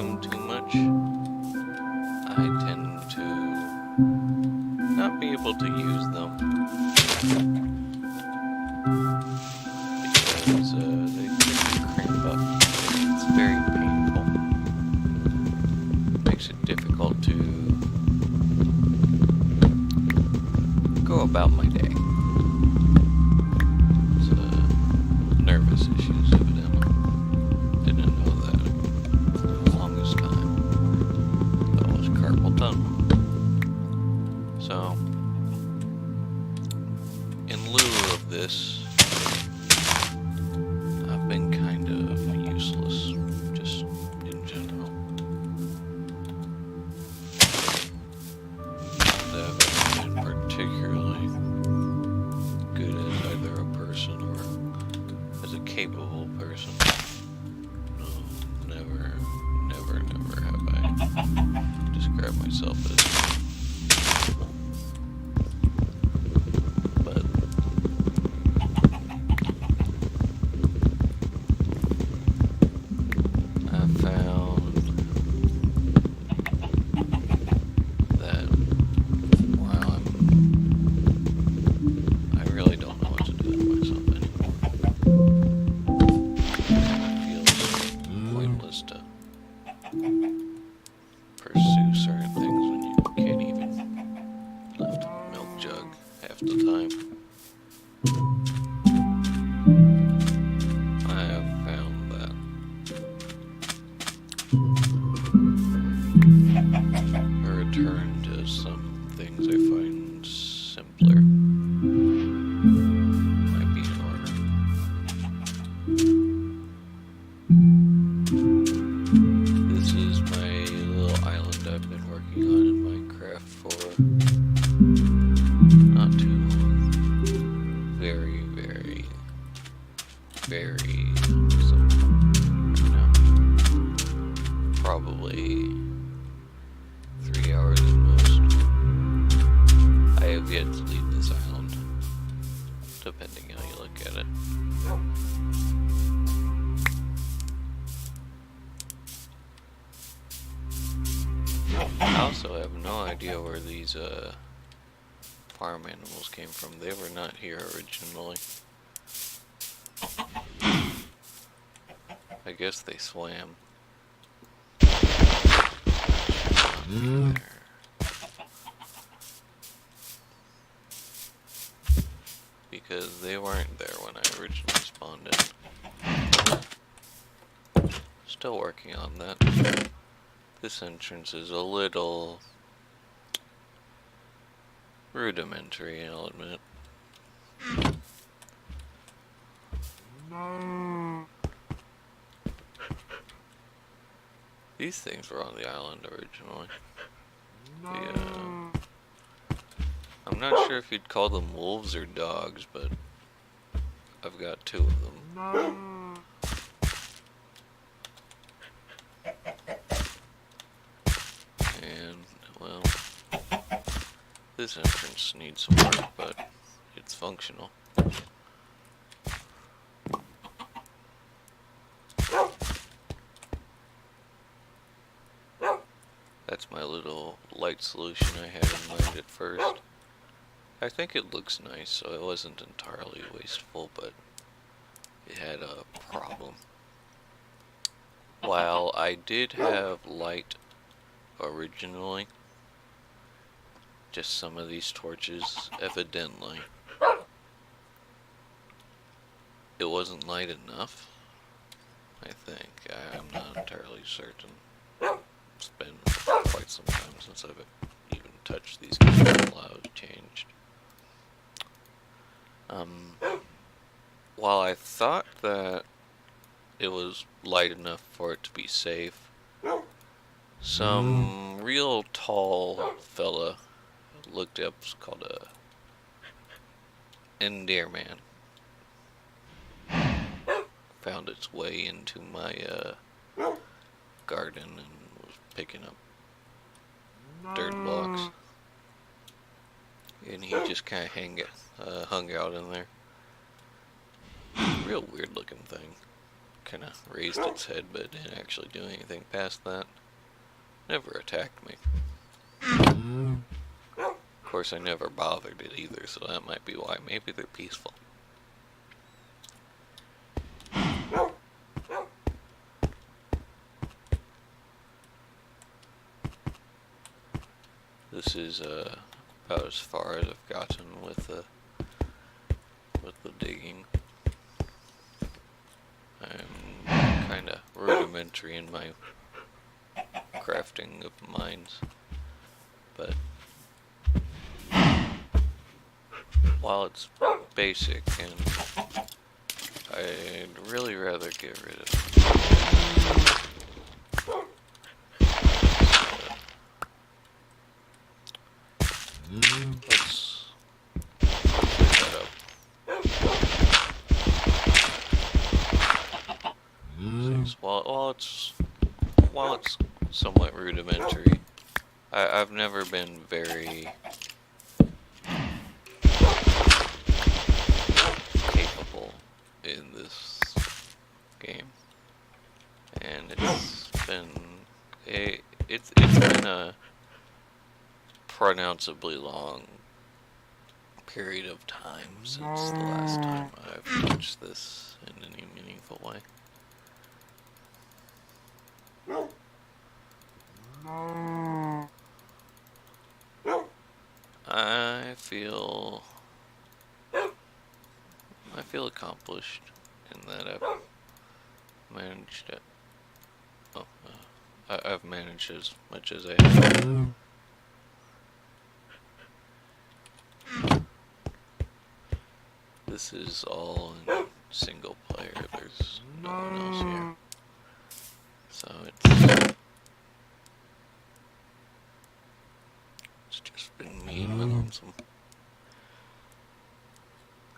them too much, I tend to not be able to use them because they cramp up. It's very painful. Makes it difficult to go about my day. It's nervous issues, evidently. Didn't know that for the longest time. That was carpal tunnel. So, in lieu of this, I've been kind of useless, just in general. I haven't been particularly good as either a person or as a capable person. No, never have I described myself as. But I found that while I really don't know what to do with myself anymore. It feels pointless to pursue certain things when you can't even lift a milk jug half the time. I have found that a return to some things I find simpler might be in order. This is my little island I've been working on in Minecraft for not too long. Very simple. Probably 3 hours at most. I have yet to leave this island, depending how you look at it. I also have no idea where these farm animals came from. They were not here originally. I guess they swam. There. Because they weren't there when I originally spawned in. Still working on that. This entrance is a little rudimentary, I'll admit. These things were on the island originally. I'm not sure if you'd call them wolves or dogs, but I've got 2 of them. And, well, this entrance needs some work, but it's functional. That's my little light solution I had in mind at first. I think it looks nice, so it wasn't entirely wasteful, but it had a problem. While I did have light originally, just some of these torches, evidently, it wasn't light enough, I think. I'm not entirely certain. It's been quite some time since I've even touched these control layout changed. While I thought that it was light enough for it to be safe, some real tall fella looked up, it's called a endearman, found its way into my garden and was picking up dirt blocks, and he just kind of hung out in there. Real weird looking thing. kind of raised its head, but didn't actually do anything past that. Never attacked me. Of course, I never bothered it either, so that might be why. Maybe they're peaceful. This is about as far as I've gotten with the digging. I'm kind of rudimentary in my crafting of mines, but while it's basic, and I'd really rather get rid of it. Let's clear that up. While it's somewhat rudimentary, I've never been very capable in this game, and it's been a pronounceably long period of time since the last time I've touched this in any meaningful way. I feel accomplished in that I've managed it. I've managed as much as I have. This is all in single player. There's no one else here, so it's just been me and my lonesome.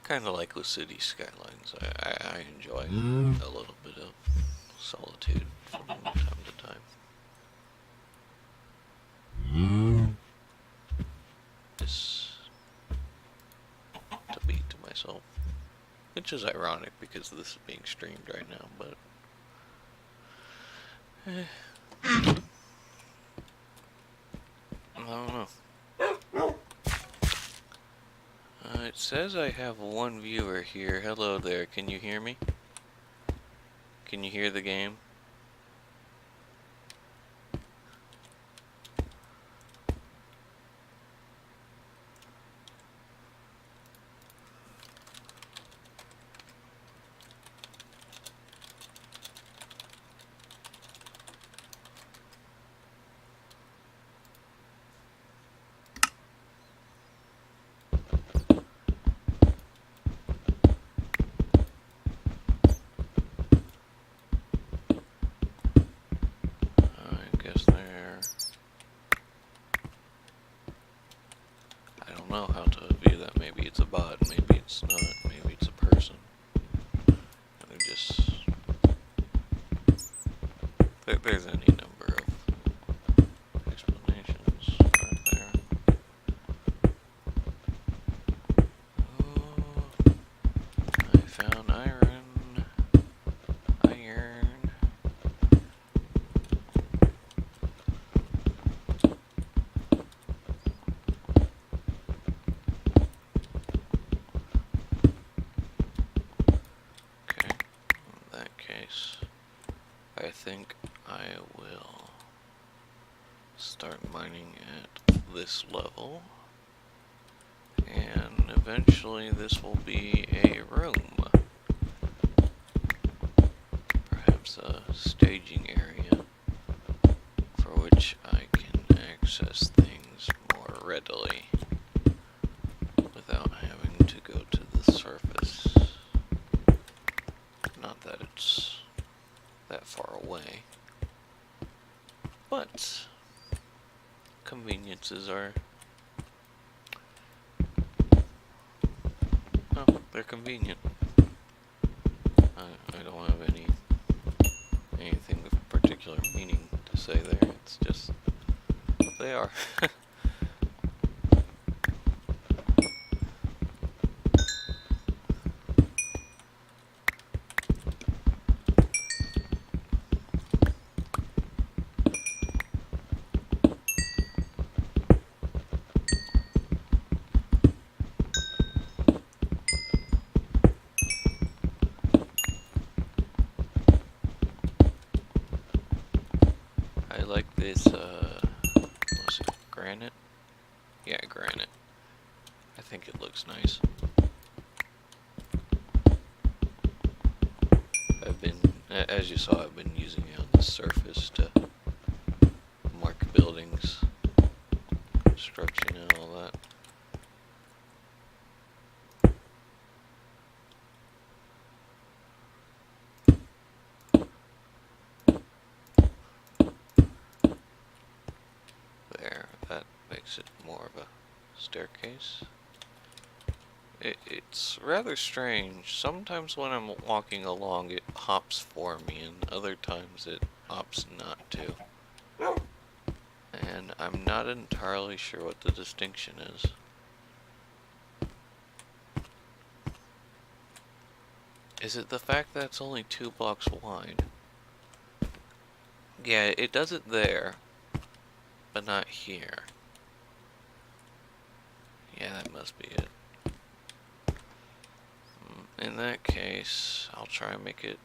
Kind of like with City Skylines. I enjoy a little bit of solitude from time to time. Just to be to myself. Which is ironic because this is being streamed right now, but I don't know. It says I have one viewer here. Hello there, can you hear me? Can you hear the game? I don't know how to view that. Maybe it's a bot, maybe it's not, maybe it's a person. And they're just... There's any number of explanations right there. Oh, I found iron. I think I will start mining at this level, and eventually this will be a room, perhaps a staging area for which I can access things more readily without having to go to the surface. Not that it's that far away, but conveniences are, oh, they're convenient. I don't have anything of particular meaning to say there. It's just they are. like this, what's it, granite? Yeah, granite. I think it looks nice. As you saw, I've been using it on the surface to mark buildings, construction and all that. There, that makes it more of a staircase. It's rather strange. Sometimes when I'm walking along it hops for me, and other times it opts not to. And I'm not entirely sure what the distinction is. Is it the fact that it's only 2 blocks wide? Yeah, it does it there, but not here. Yeah, that must be it. In that case, I'll try and make it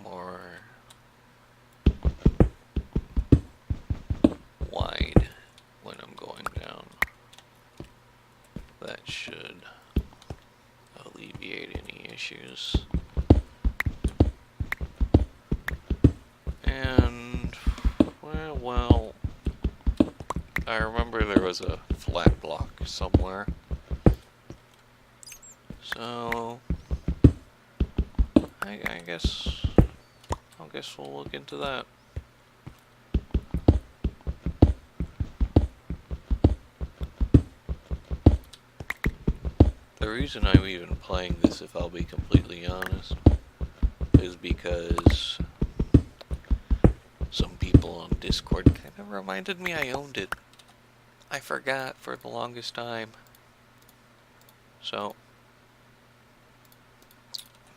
more wide when I'm going down. That should alleviate any issues. And, well, I remember there was a flat block somewhere. So, I guess we'll look into that. The reason I'm even playing this, if I'll be completely honest, is because some people on Discord kind of reminded me I owned it. I forgot for the longest time. So,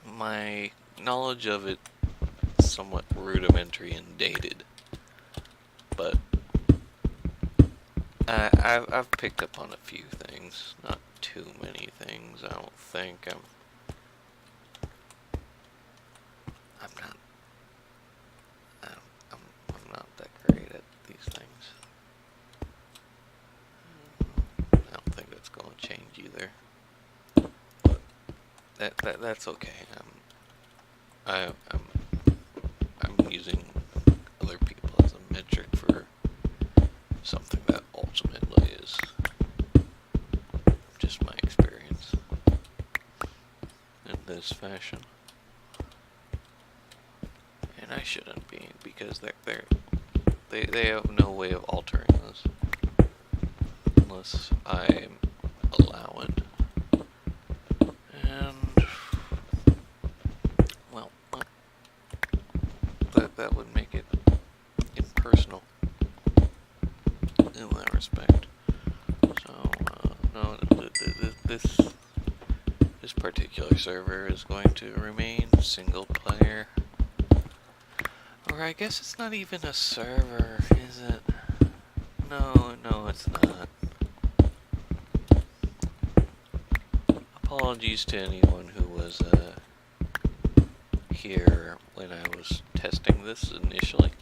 my knowledge of it is somewhat rudimentary and dated, but I've picked up on a few things, not too many things. I don't think I'm not that great at these things. I don't think that's going to change either. That's okay. I'm using other people as a metric for something that ultimately is just my experience in this fashion. And I shouldn't be, because they have no way of altering this unless I allow it. And well, that would make it impersonal in that respect. So no, this particular server is going to remain single player. Or I guess it's not even a server, is it? No, it's not. Apologies to anyone who was here when I was testing this initially.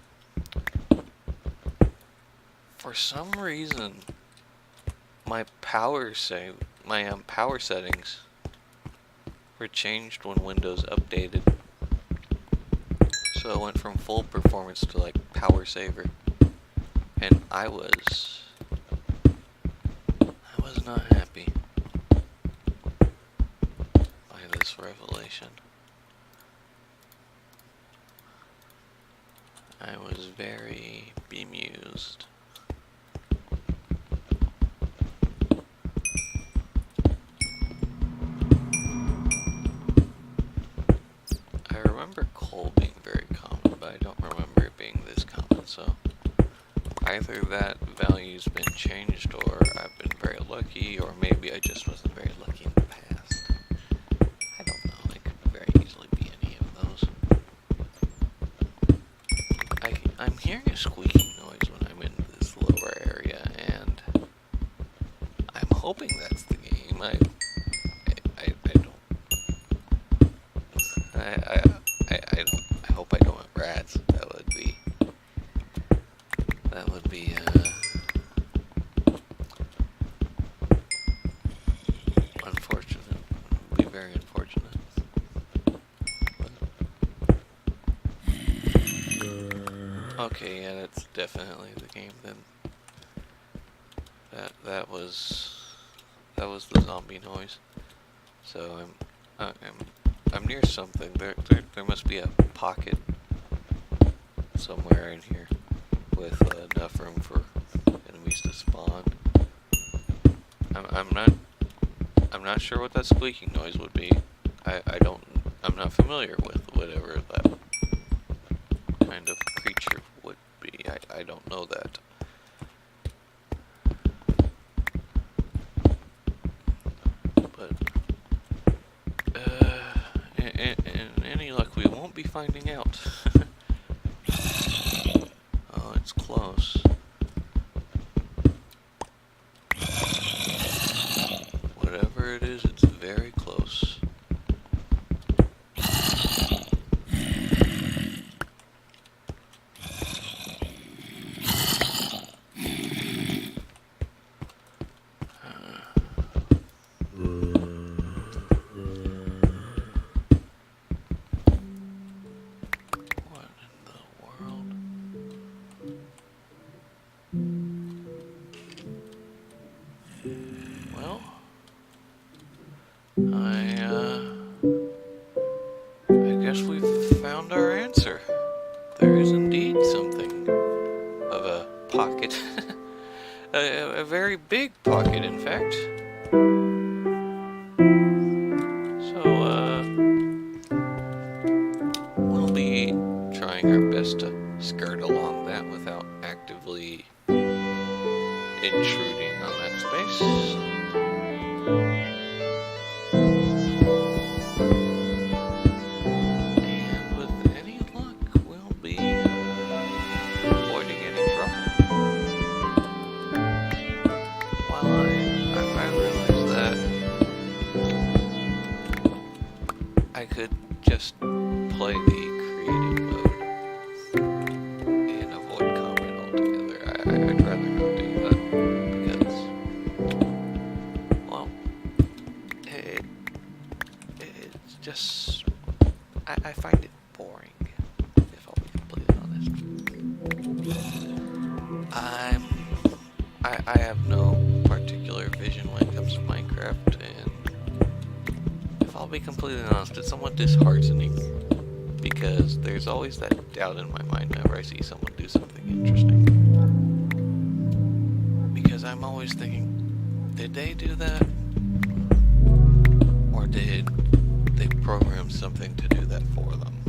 For some reason, my power settings were changed when Windows updated. So it went from full performance to like power saver, and I was not happy by this revelation. I was very bemused. I remember coal being very common, but I don't remember it being this common, so either that value's been changed, or I've been very lucky, or maybe I just wasn't very lucky in the past. I don't know, it could very easily be any of those. I'm hearing a squeaking noise when I'm in this lower area, and I'm hoping that's the game. I hope I don't have rats. That would be That would be unfortunate. Be very unfortunate. Okay, yeah, that's definitely the game then. That was the zombie noise. So I'm near something. There must be a pocket somewhere in here with enough room for enemies to spawn. I'm not sure what that squeaking noise would be. I'm not familiar with whatever that kind of creature would be. I don't know that. But in any luck, we won't be finding out. Oh, it's close. Whatever it is, it's very close. I guess we've found our answer. There is indeed something of a pocket. a very big pocket, in fact. So, we'll be trying our best to skirt along that without actively intruding on that space. I could just play the creative mode and avoid combat altogether. I'd rather not do that because, well, it's just, I find it boring, if I'll be completely honest. I have no particular vision when it comes to Minecraft, and I'll be completely honest, it's somewhat disheartening because there's always that doubt in my mind whenever I see someone do something interesting. Because I'm always thinking, did they do that? Or did they program something to do that for them?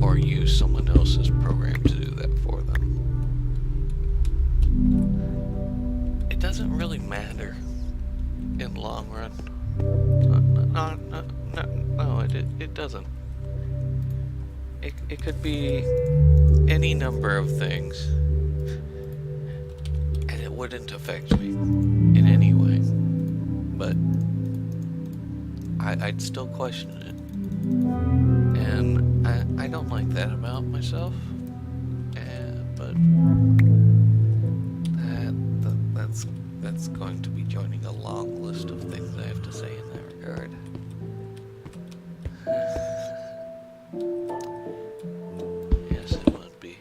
Or use someone else's program to do that for them? It doesn't really matter in the long run. No, it doesn't. It could be any number of things, and it wouldn't affect me in any way. But I'd still question it, and I don't like that about myself. But that's going to be joining a long list of things I have to say in that regard. Yes, it would be.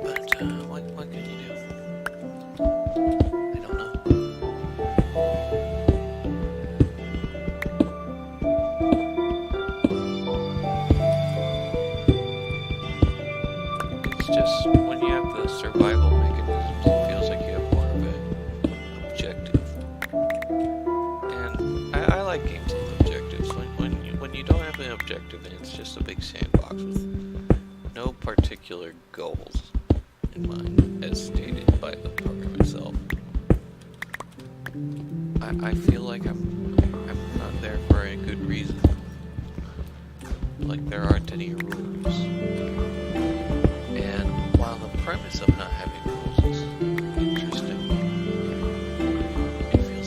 But what can you do? I don't know. Just when you have the survival mechanisms, it feels like you have more of an objective. And I like games with objectives. When you don't have an objective and it's just a big sandbox with no particular goals in mind, as stated by the program itself. I feel like I'm not there for a good reason. Like there aren't any rules. And while the premise of not having rules is interesting, it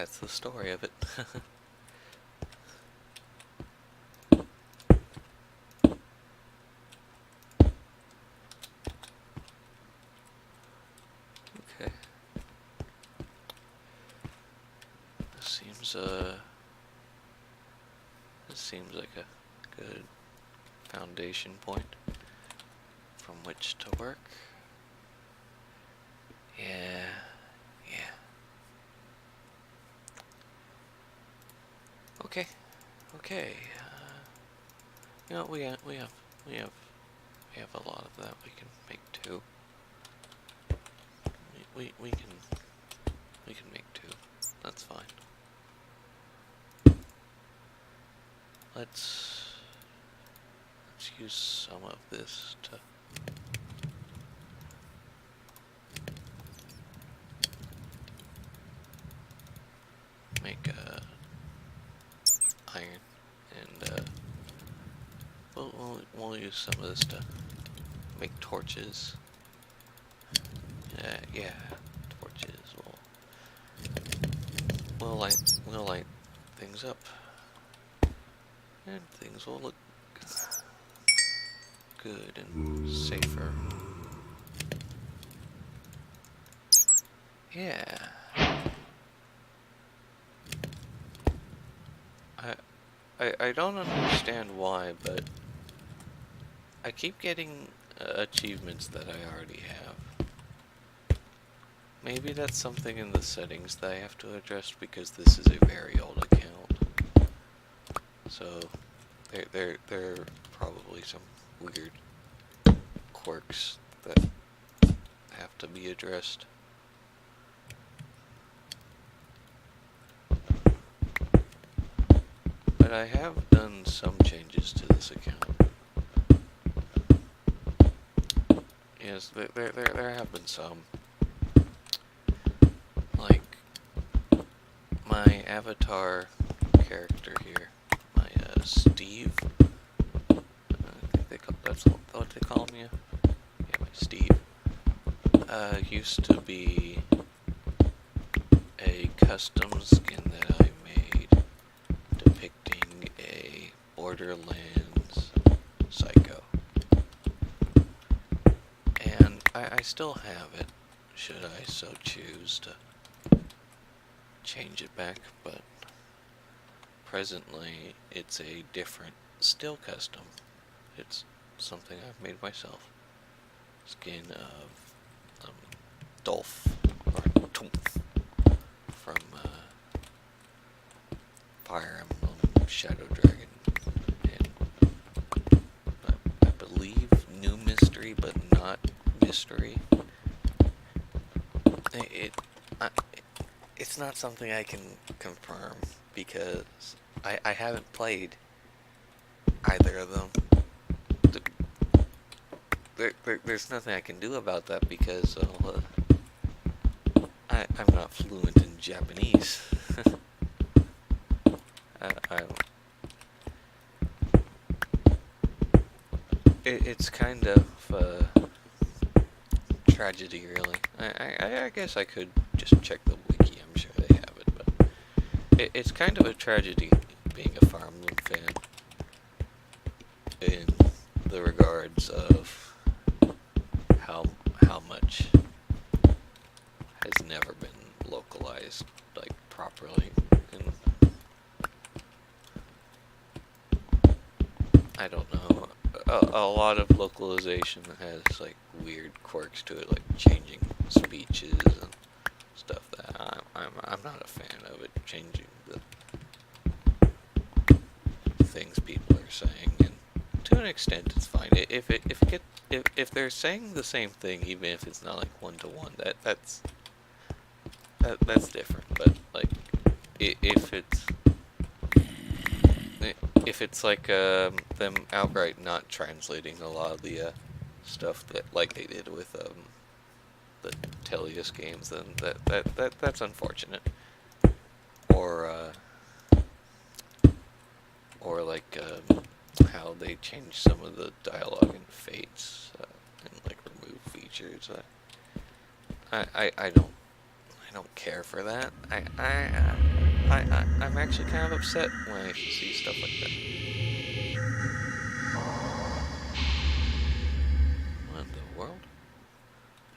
that's the story of it. Okay. This seems like a good foundation point from which to work. Yeah. Okay. You know, we have a lot of that. We can make two. We can make two. That's fine. Let's use some of this to make iron, and we'll use some of this to make torches. Yeah, torches. We'll light things up, and things will look good and safer. Yeah. I don't understand why, but I keep getting achievements that I already have. Maybe that's something in the settings that I have to address because this is a very old account. So there are probably some weird quirks that have to be addressed. But I have done some changes to this account. Yes, there have been some. Like my avatar character here, my Steve. I think that's what they call me. Yeah, my Steve. Used to be a custom skin that I made depicting a Borderlands psycho. And I still have it, should I so choose to change it back, but presently it's a different, still custom. It's something I've made myself. Skin of Dolph, or Tumph, from Fire Emblem Shadow Dragon, and I believe New Mystery, but not Mystery. It's not something I can confirm because I haven't played either of them. There's nothing I can do about that because I'm not fluent in Japanese. It's kind of a tragedy, really. I guess I could just check the wiki. I'm sure they have it, but it's kind of a tragedy being a Fire Emblem fan in the regards of how much has never been localized like properly, and I don't know, a lot of localization has like weird quirks to it, like changing speeches and stuff that I'm not a fan of it, changing the things people are saying, and to an extent it's fine. If they're saying the same thing, even if it's not like one-to-one, that's different. But like if it's like them outright not translating a lot of the stuff that like they did with the Tellius games, then that's unfortunate. Or like how they changed some of the dialogue in Fates and like remove features. I don't care for that. I'm actually kind of upset when I see stuff like that. What in the world?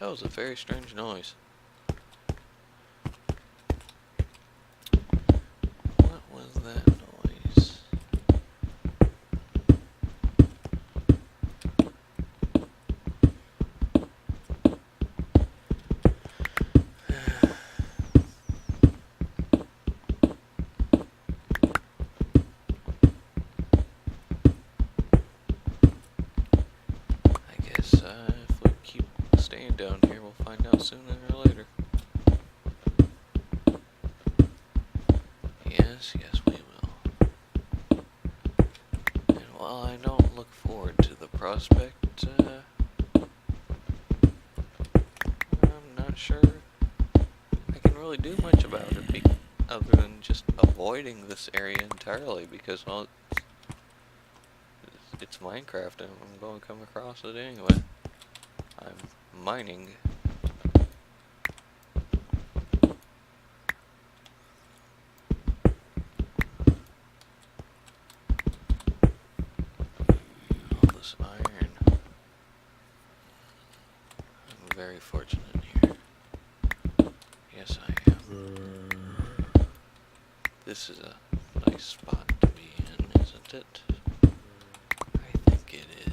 That was a very strange noise. What was that noise? I guess if we keep staying down here, we'll find out sooner or later. Yes, yes, we will. And while I don't look forward to the prospect, I'm not sure I can really do much about it, other than just avoiding this area entirely, because, well, it's Minecraft and I'm going to come across it anyway. I'm mining. All this iron. I'm very fortunate here. Yes, I am. This is a nice spot to be in, isn't it? I think it is.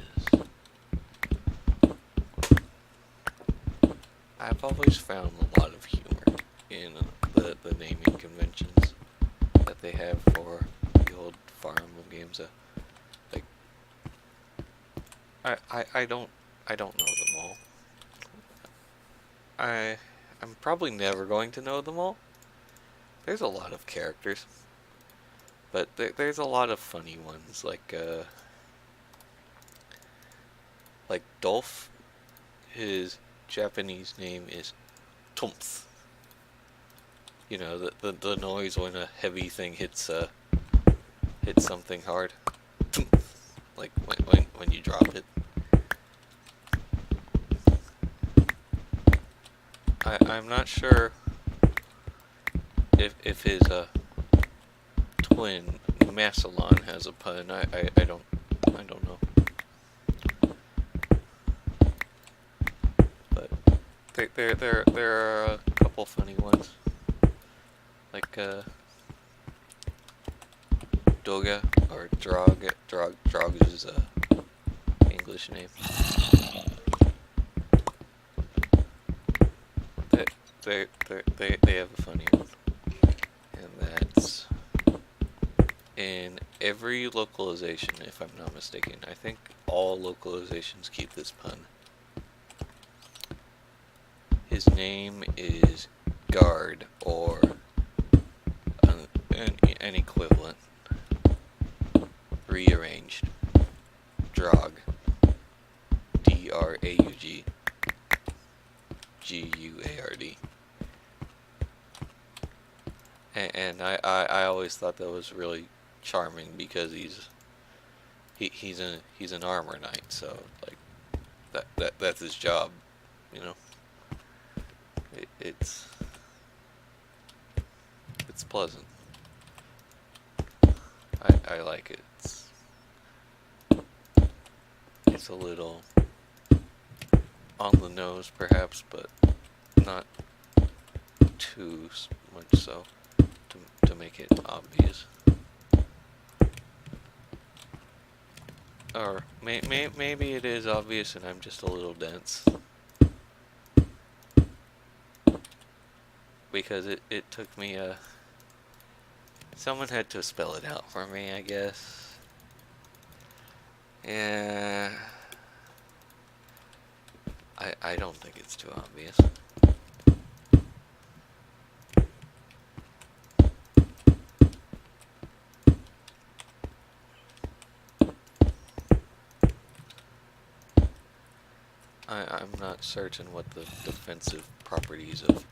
I've always found a lot of humor in the naming conventions that they have for the old Fire Emblem games. Like, I don't know them all. I'm probably never going to know them all. There's a lot of characters, but there's a lot of funny ones, like Dolph. His Japanese name is Tumph. You know, the noise when a heavy thing hits something hard. Tumph. Like when you drop it. I'm not sure if his twin Massillon has a pun. I don't know. But there are a couple funny ones. Like Doga or Drog is English name. They have a funny one, and that's in every localization, if I'm not mistaken. I think all localizations keep this pun. His name is Guard, or an equivalent, rearranged. Drog. Draug. Guard. And I always thought that was really charming, because he's an armor knight, so like that's his job, you know. It's pleasant. I like it. It's a little on the nose, perhaps, but not too much so to make it obvious. Or maybe it is obvious and I'm just a little dense. Because it took me someone had to spell it out for me, I guess. Yeah. I don't think it's too obvious. I'm not certain what the defensive properties of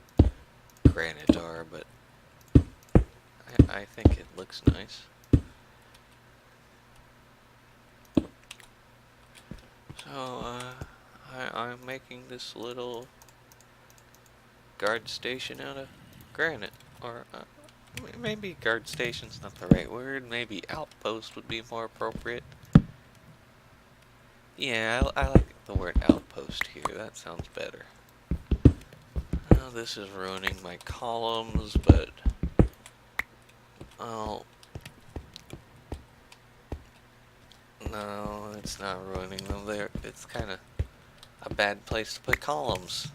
granite are, but I think it looks nice. So, I'm making this little guard station out of granite, or Maybe guard station's not the right word. Maybe outpost would be more appropriate. Yeah, I like the word outpost here. That sounds better. Oh, this is ruining my columns, but... Oh... No, it's not ruining them. It's kind of a bad place to put columns.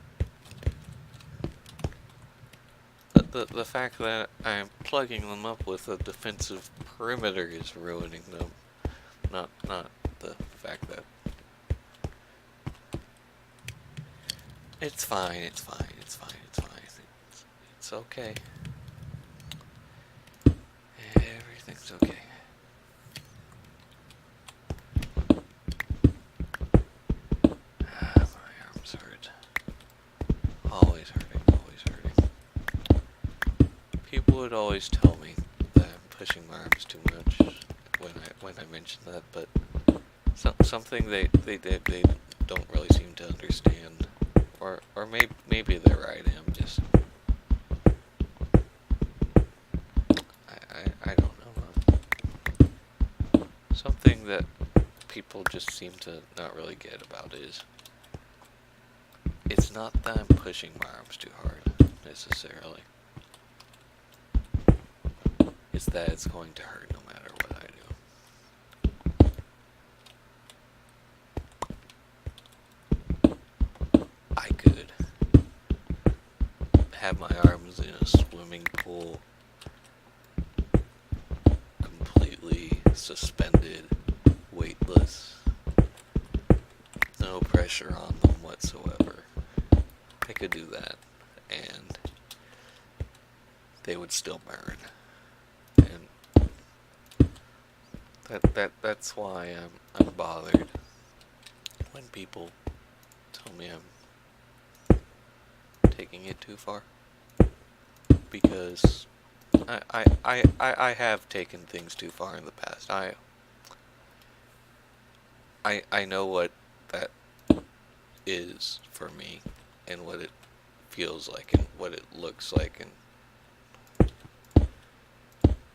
The fact that I'm plugging them up with a defensive perimeter is ruining them. Not the fact that... It's fine, it's fine, it's fine, it's fine. It's okay. Everything's okay. My arms hurt. Always hurting, always hurting. People would always tell me that I'm pushing my arms too much when I mention that, but something they don't really seem to understand, or maybe they're right. I'm just I don't know. Something that people just seem to not really get about is it's not that I'm pushing my arms too hard necessarily. It's that it's going to hurt no matter what I do. I could have my arms in a swimming pool, completely suspended, weightless, no pressure on them whatsoever. I could do that, and they would still burn. And that's why I'm bothered when people tell me I'm taking it too far, because I have taken things too far in the past. I know what that is for me, and what it feels like, and what it looks like, and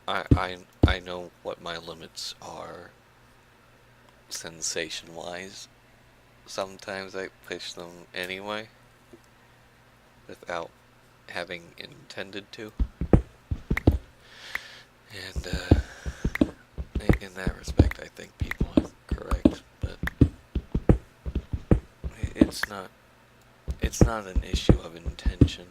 I know what my limits are sensation-wise. Sometimes I push them anyway, without having intended to. And in that respect, I think people are correct, but it's not an issue of intention.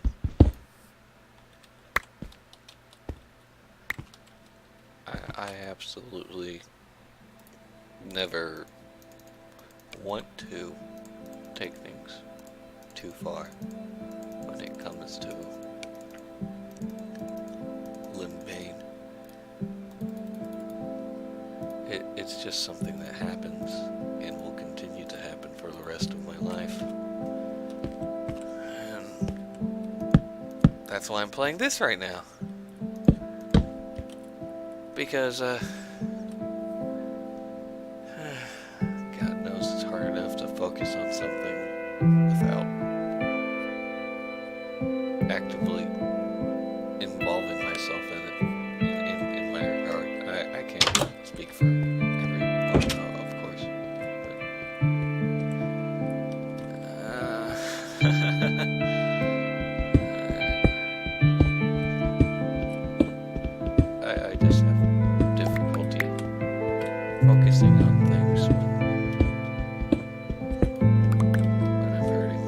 I absolutely never want to take things too far when it comes to limb pain. It's just something that happens and will continue to happen for the rest of my life. And that's why I'm playing this right now. Because, God knows it's hard enough to focus on something without actively involving myself in it, in my regard. I can't speak for everyone, of course. But, I just have difficulty focusing on things when I'm hurting.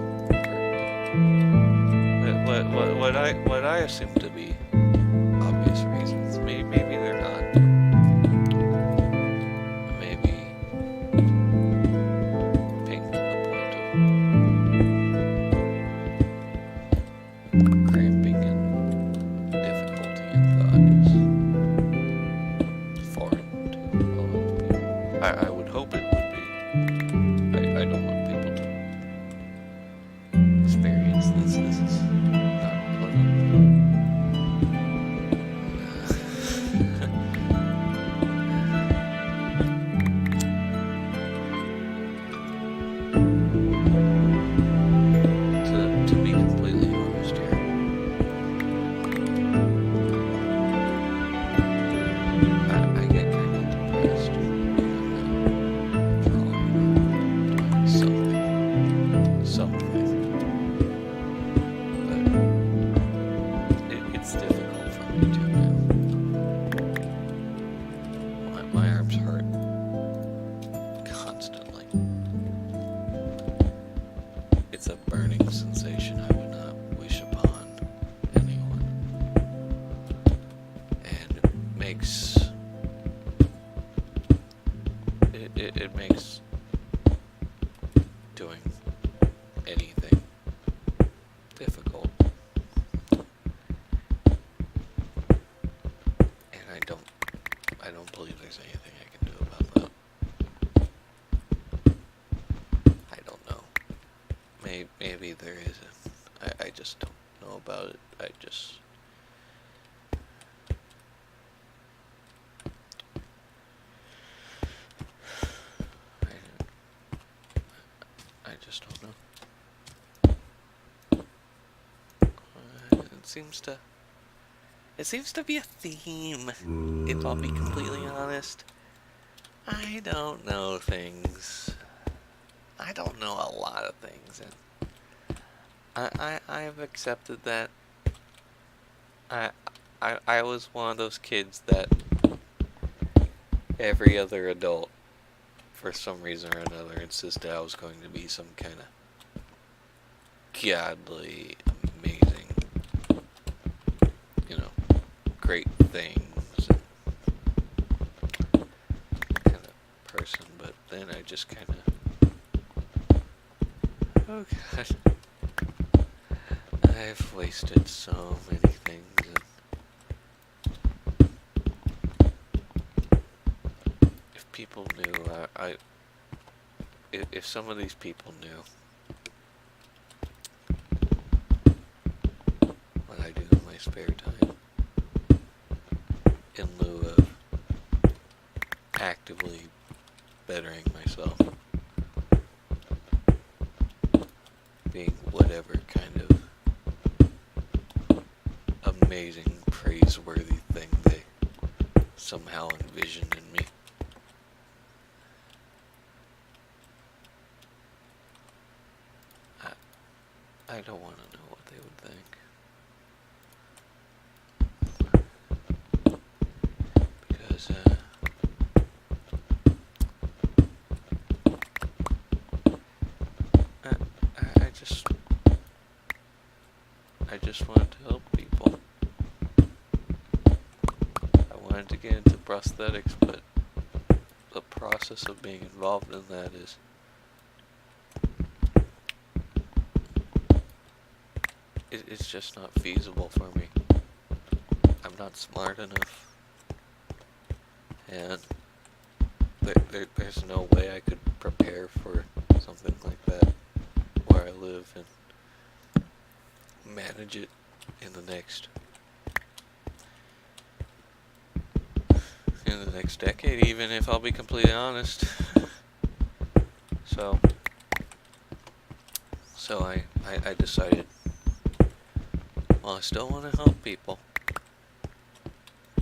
What I assume to be obvious reasons, maybe they're not. Maybe pain to the point of cramping and difficulty in thought is foreign to a lot of people. I would hope it would be. I don't want people to experience this. This is not pleasant. It's a burning sensation I would not wish upon anyone. And it makes doing anything difficult. And I don't believe there's anything I can do about that. I don't know. Maybe there isn't. I just don't know about it. I just don't know. It seems to be a theme, if I'll be completely honest. I don't know things. I don't know a lot of things, and I've accepted that. I was one of those kids that every other adult, for some reason or another, insisted I was going to be some kind of godly, amazing, great things kind of person, but then I just kind of, oh god, I've wasted so many things, and if people knew, if some of these people knew what I do in my spare time, in lieu of actively bettering myself, being whatever kind of amazing, praiseworthy thing they somehow envisioned in me. I don't want to know what they would think. Because, I just wanted to help people. I wanted to get into prosthetics, but the process of being involved in that it's just not feasible for me. I'm not smart enough, and there's no way I could prepare for something like that where I live and manage it in the next decade, even, if I'll be completely honest. So I decided, well, I still want to help people,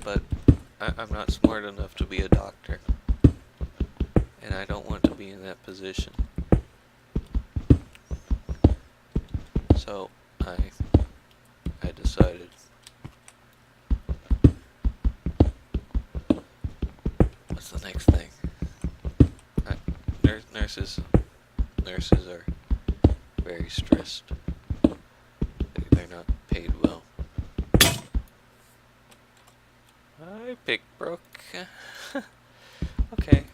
but I'm not smart enough to be a doctor, and I don't want to be in that position. So I decided, what's the next thing? Nurses are very stressed. They're not paid well. Hi, Pickbrook. Okay,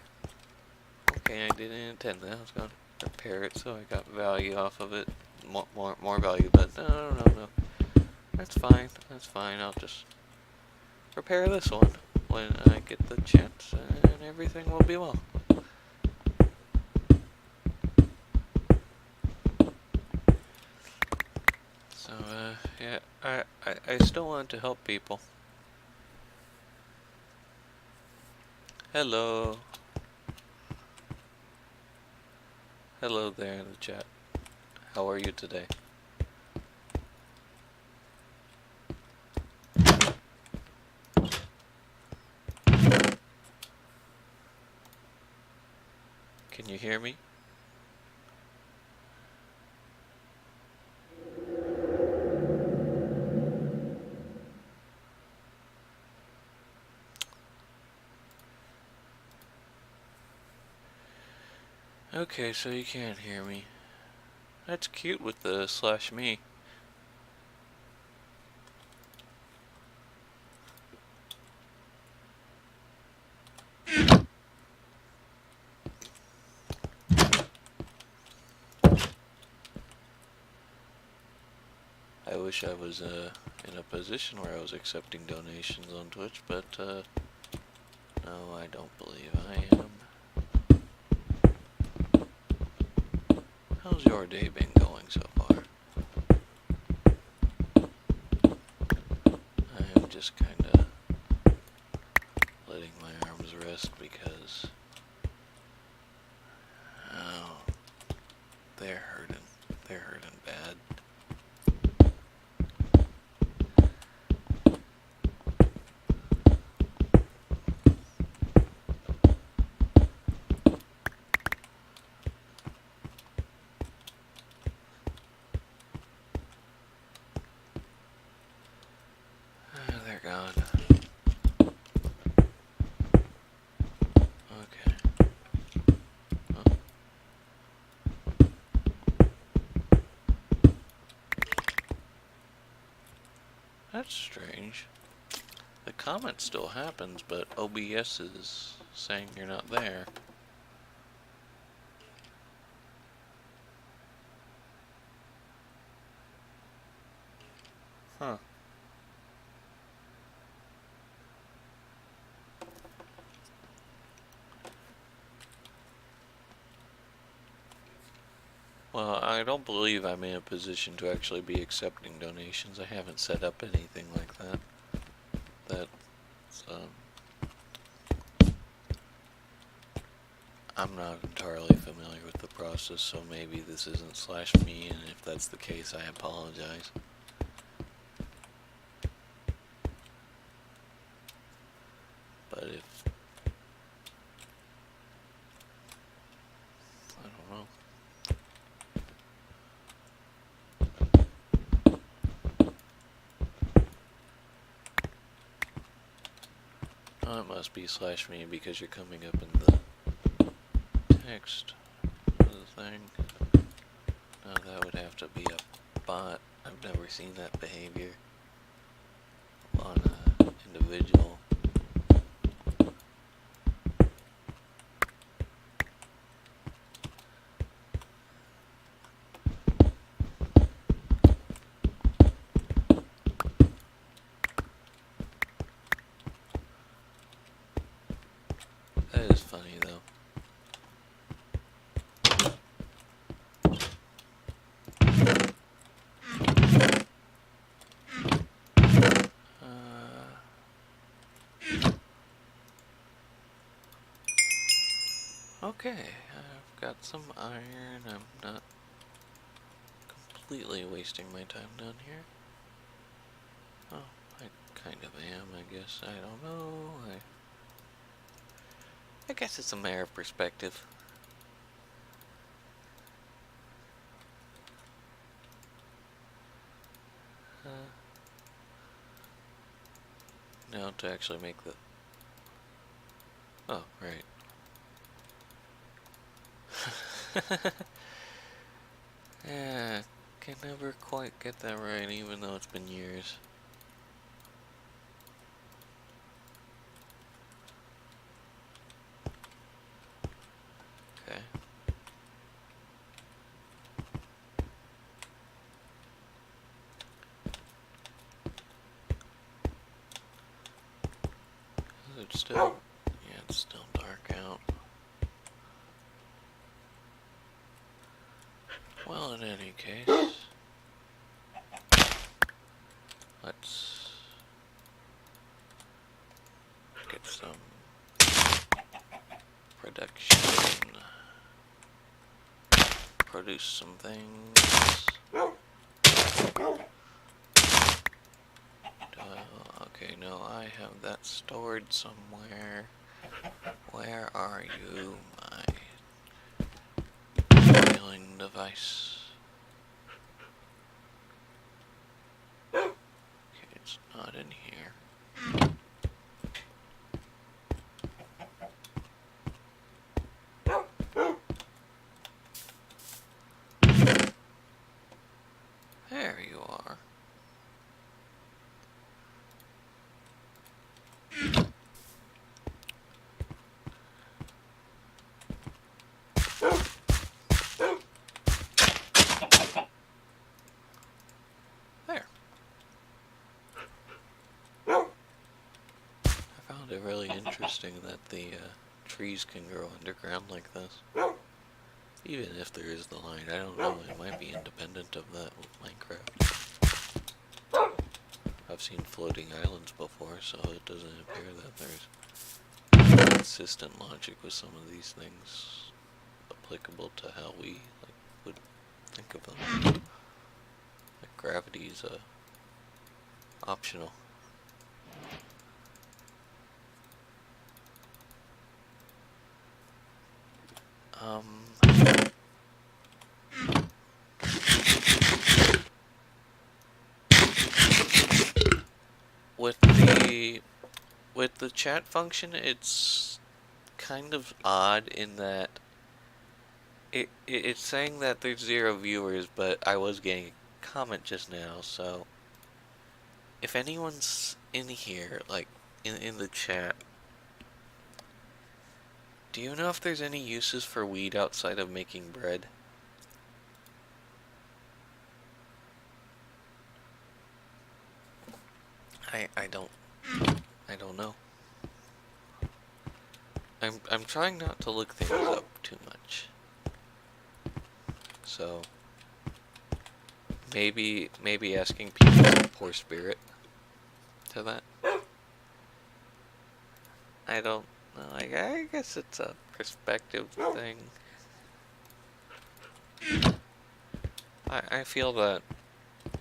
I didn't intend that. I was going to repair it so I got value off of it. More value, but no. That's fine. I'll just repair this one when I get the chance, and everything will be well. So, yeah, I still want to help people. Hello. Hello there in the chat. How are you today? Can you hear me? Okay, so you can't hear me. That's cute with the /me. I wish I was in a position where I was accepting donations on Twitch, but no, I don't believe I am. How's your day been going so far? I'm just kinda letting my arms rest because, oh, they're hurting. They're hurting bad. They're gone. Okay. Huh? That's strange. The comment still happens, but OBS is saying you're not there. Huh. Well, I don't believe I'm in a position to actually be accepting donations. I haven't set up anything like that. I'm not entirely familiar with the process, so maybe this isn't /me, and if that's the case, I apologize. But if... I don't know. Oh, it must be /me because you're coming up in the text of the thing. No, that would have to be a bot. I've never seen that behavior on an individual. That is funny though. Okay, I've got some iron. I'm not completely wasting my time down here. Oh, I kind of am, I guess. I don't know. I guess it's a matter of perspective. Now to actually make the... Oh, right. Yeah, can never quite get that right, even though it's been years. Okay. Is it still... Yeah, it's still dark out. Well, in any case... Let's... get some... production... Produce some things... Okay, no, I have that stored somewhere. Where are you, my boiling device? Okay, it's not in here. found it really interesting that the trees can grow underground like this. Even if there is the line, I don't know, it might be independent of that with Minecraft. I've seen floating islands before, so it doesn't appear that there's consistent logic with some of these things applicable to how we would think of them. Like gravity's optional. With the chat function, it's kind of odd in that it's saying that there's 0 viewers, but I was getting a comment just now, so if anyone's in here, like in the chat, do you know if there's any uses for weed outside of making bread? I don't know. I'm trying not to look things up too much. So maybe asking people to pour spirit to that. I don't know. I guess it's a perspective thing. I feel that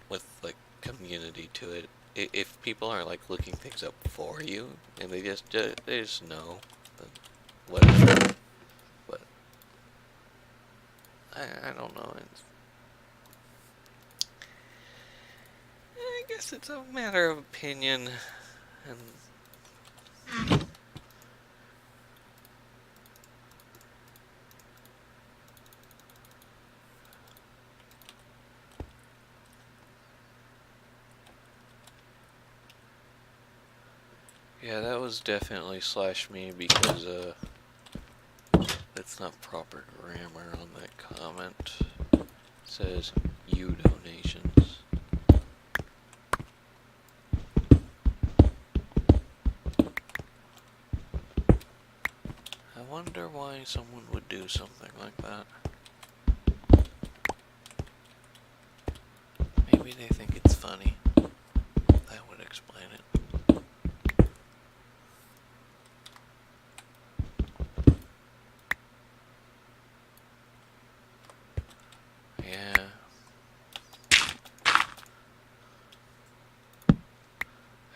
with like community to it, if people aren't like looking things up for you and they just know, then whatever. But I don't know. I guess it's a matter of opinion, and yeah, that was definitely /me because that's not proper grammar on that comment. It says you donations. I wonder why someone would do something like that. Maybe they think it's funny. That would explain it. Yeah.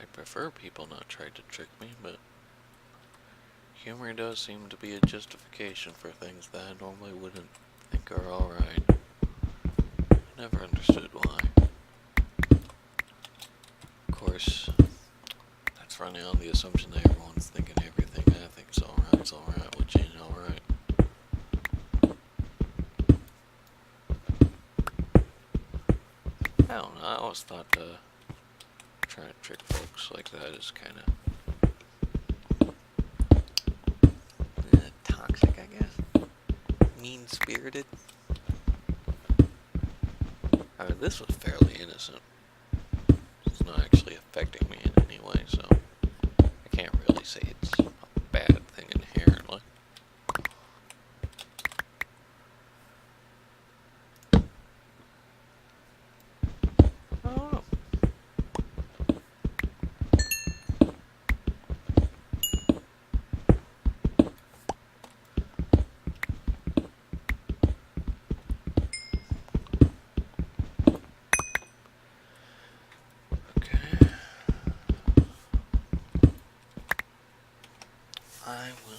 I prefer people not try to trick me, but humor does seem to be a justification for things that I normally wouldn't think are alright. Never understood why. Of course, that's running on the assumption that everyone's thinking everything I think's alright, which ain't alright. I don't know, I always thought trying to trick folks like that is kinda toxic, I guess. Mean-spirited. I mean, this was fairly innocent. It's not actually affecting me in any way, so I can't really say it's a bad thing inherently. I don't know. I will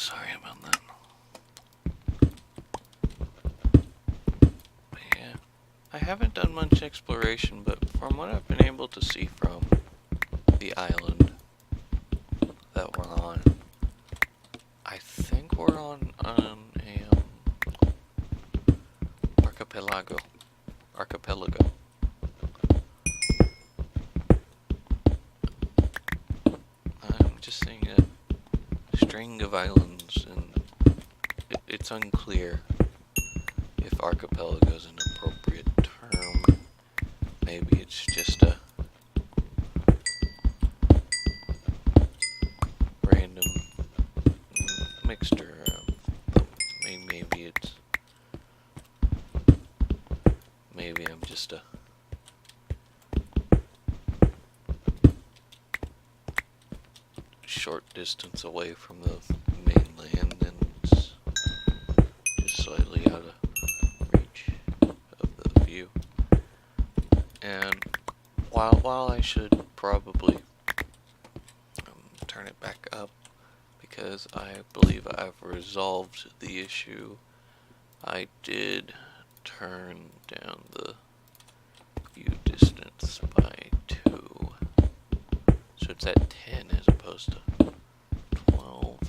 Sorry about that. But yeah, I haven't done much exploration, but from what I've been able to see from the island that we're on, I think we're on a archipelago. I'm just seeing a string of islands, and it's unclear if archipelago is an appropriate term. Maybe it's just a random mixture of, maybe I'm just a short distance away from the mainland and it's just slightly out of reach of the view. And while I should probably turn it back up, because I believe I've resolved the issue, I did turn down the view distance by 2. So it's at 10 as opposed to 12.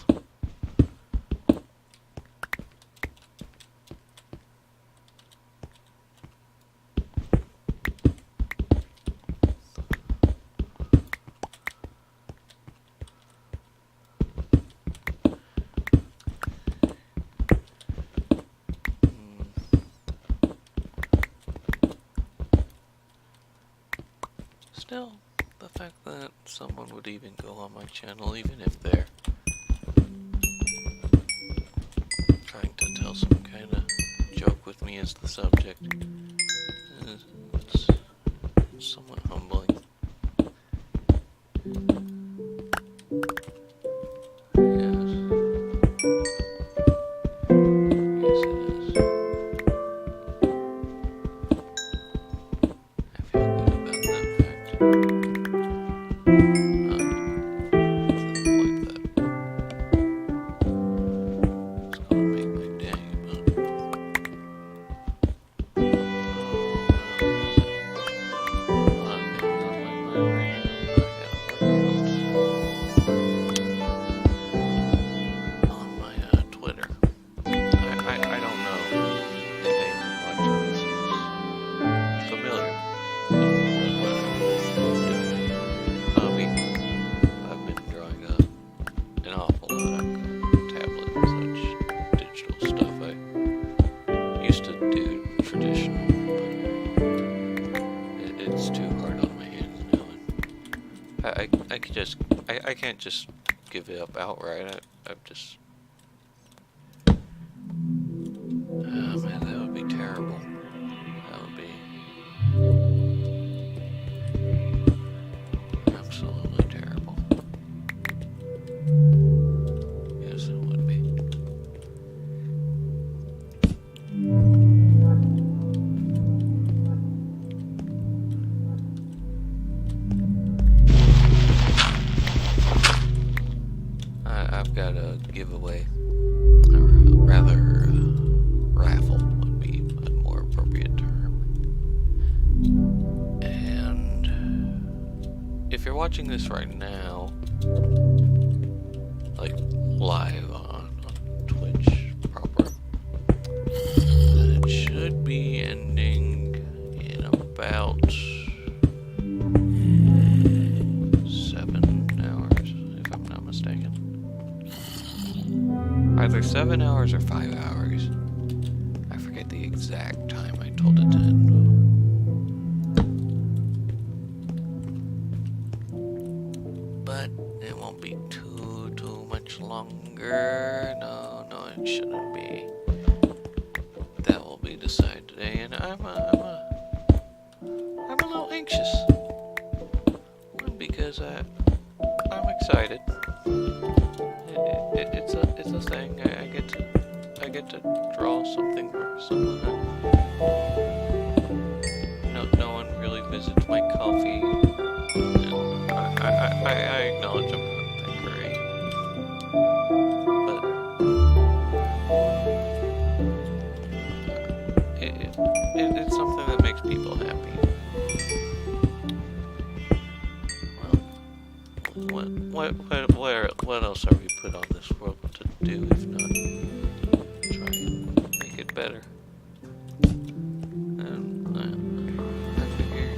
Still, the fact that someone would even go on my channel, even if they're trying to tell some kind of joke with me as the subject, it's somewhat humbling. I can't just give it up outright. I'm just... Oh man, that would be terrible. That would be... absolutely terrible. Yes, it would be. I've got a giveaway, or rather, raffle would be a more appropriate term. And if you're watching this right now, like live on Twitch proper, then it should be ending in about 7 hours, if I'm not mistaken. Either 7 hours or 5 hours. I forget the exact time I told it to end. But it won't be too much longer. No, it shouldn't be. That will be decided today, and I'm a little anxious. One, because I'm excited. It's a thing. I get to draw something for someone. No one really visits my coffee. And I acknowledge I'm not that great, but it's something that makes people happy. Well, what else are we put on this world to do if not try and make it better? And I figure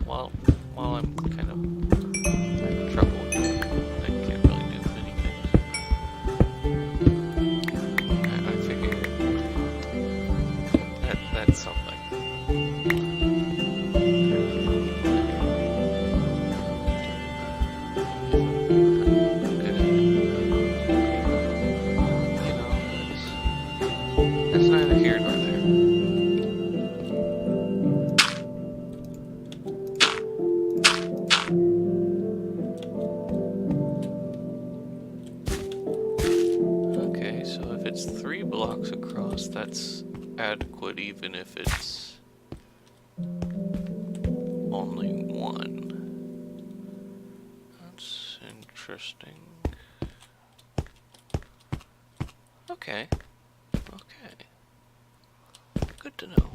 while while I'm kind of having trouble, I can't really do anything. I figure that's something. I'm good at it. You know, that's neither here nor there. Okay, so if it's 3 blocks across, that's adequate even if it's only 1. That's interesting. Okay. Okay. Good to know.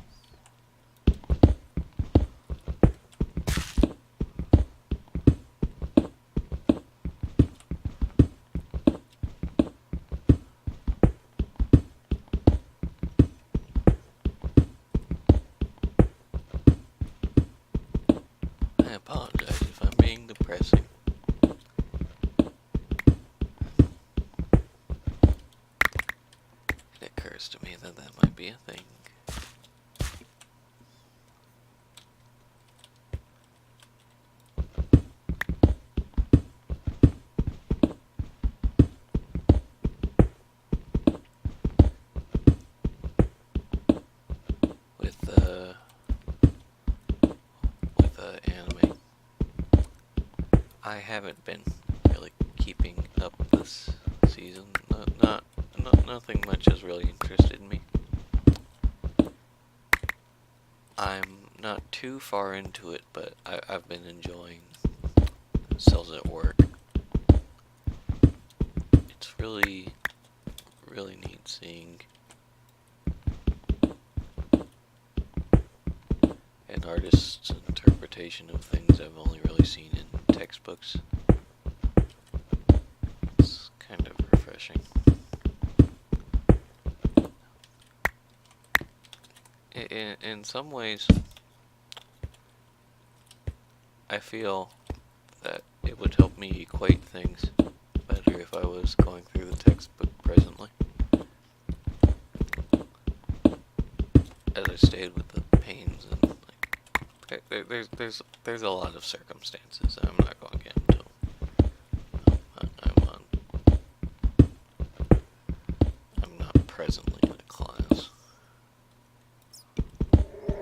I apologize if I'm being depressing. It occurs to me that that might be a thing. With anime, I haven't been really keeping up this season. Nothing much has really interested me. I'm not too far into it, but I've been enjoying Cells at Work. It's really neat seeing an artist's interpretation of things I've only really seen in textbooks. It's kind of refreshing. In some ways, I feel that it would help me equate things better if I was going through the textbook presently. As I stayed with the pains and there's a lot of circumstances I'm not going to get into. I'm not presently in a class.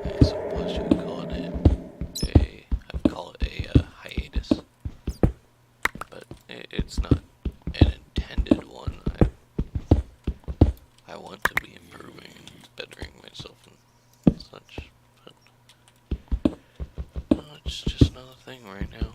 I suppose you would call it I'd call it a hiatus, but it's not an intended one. I want to be improving and bettering myself and such, but no, it's just not a thing right now.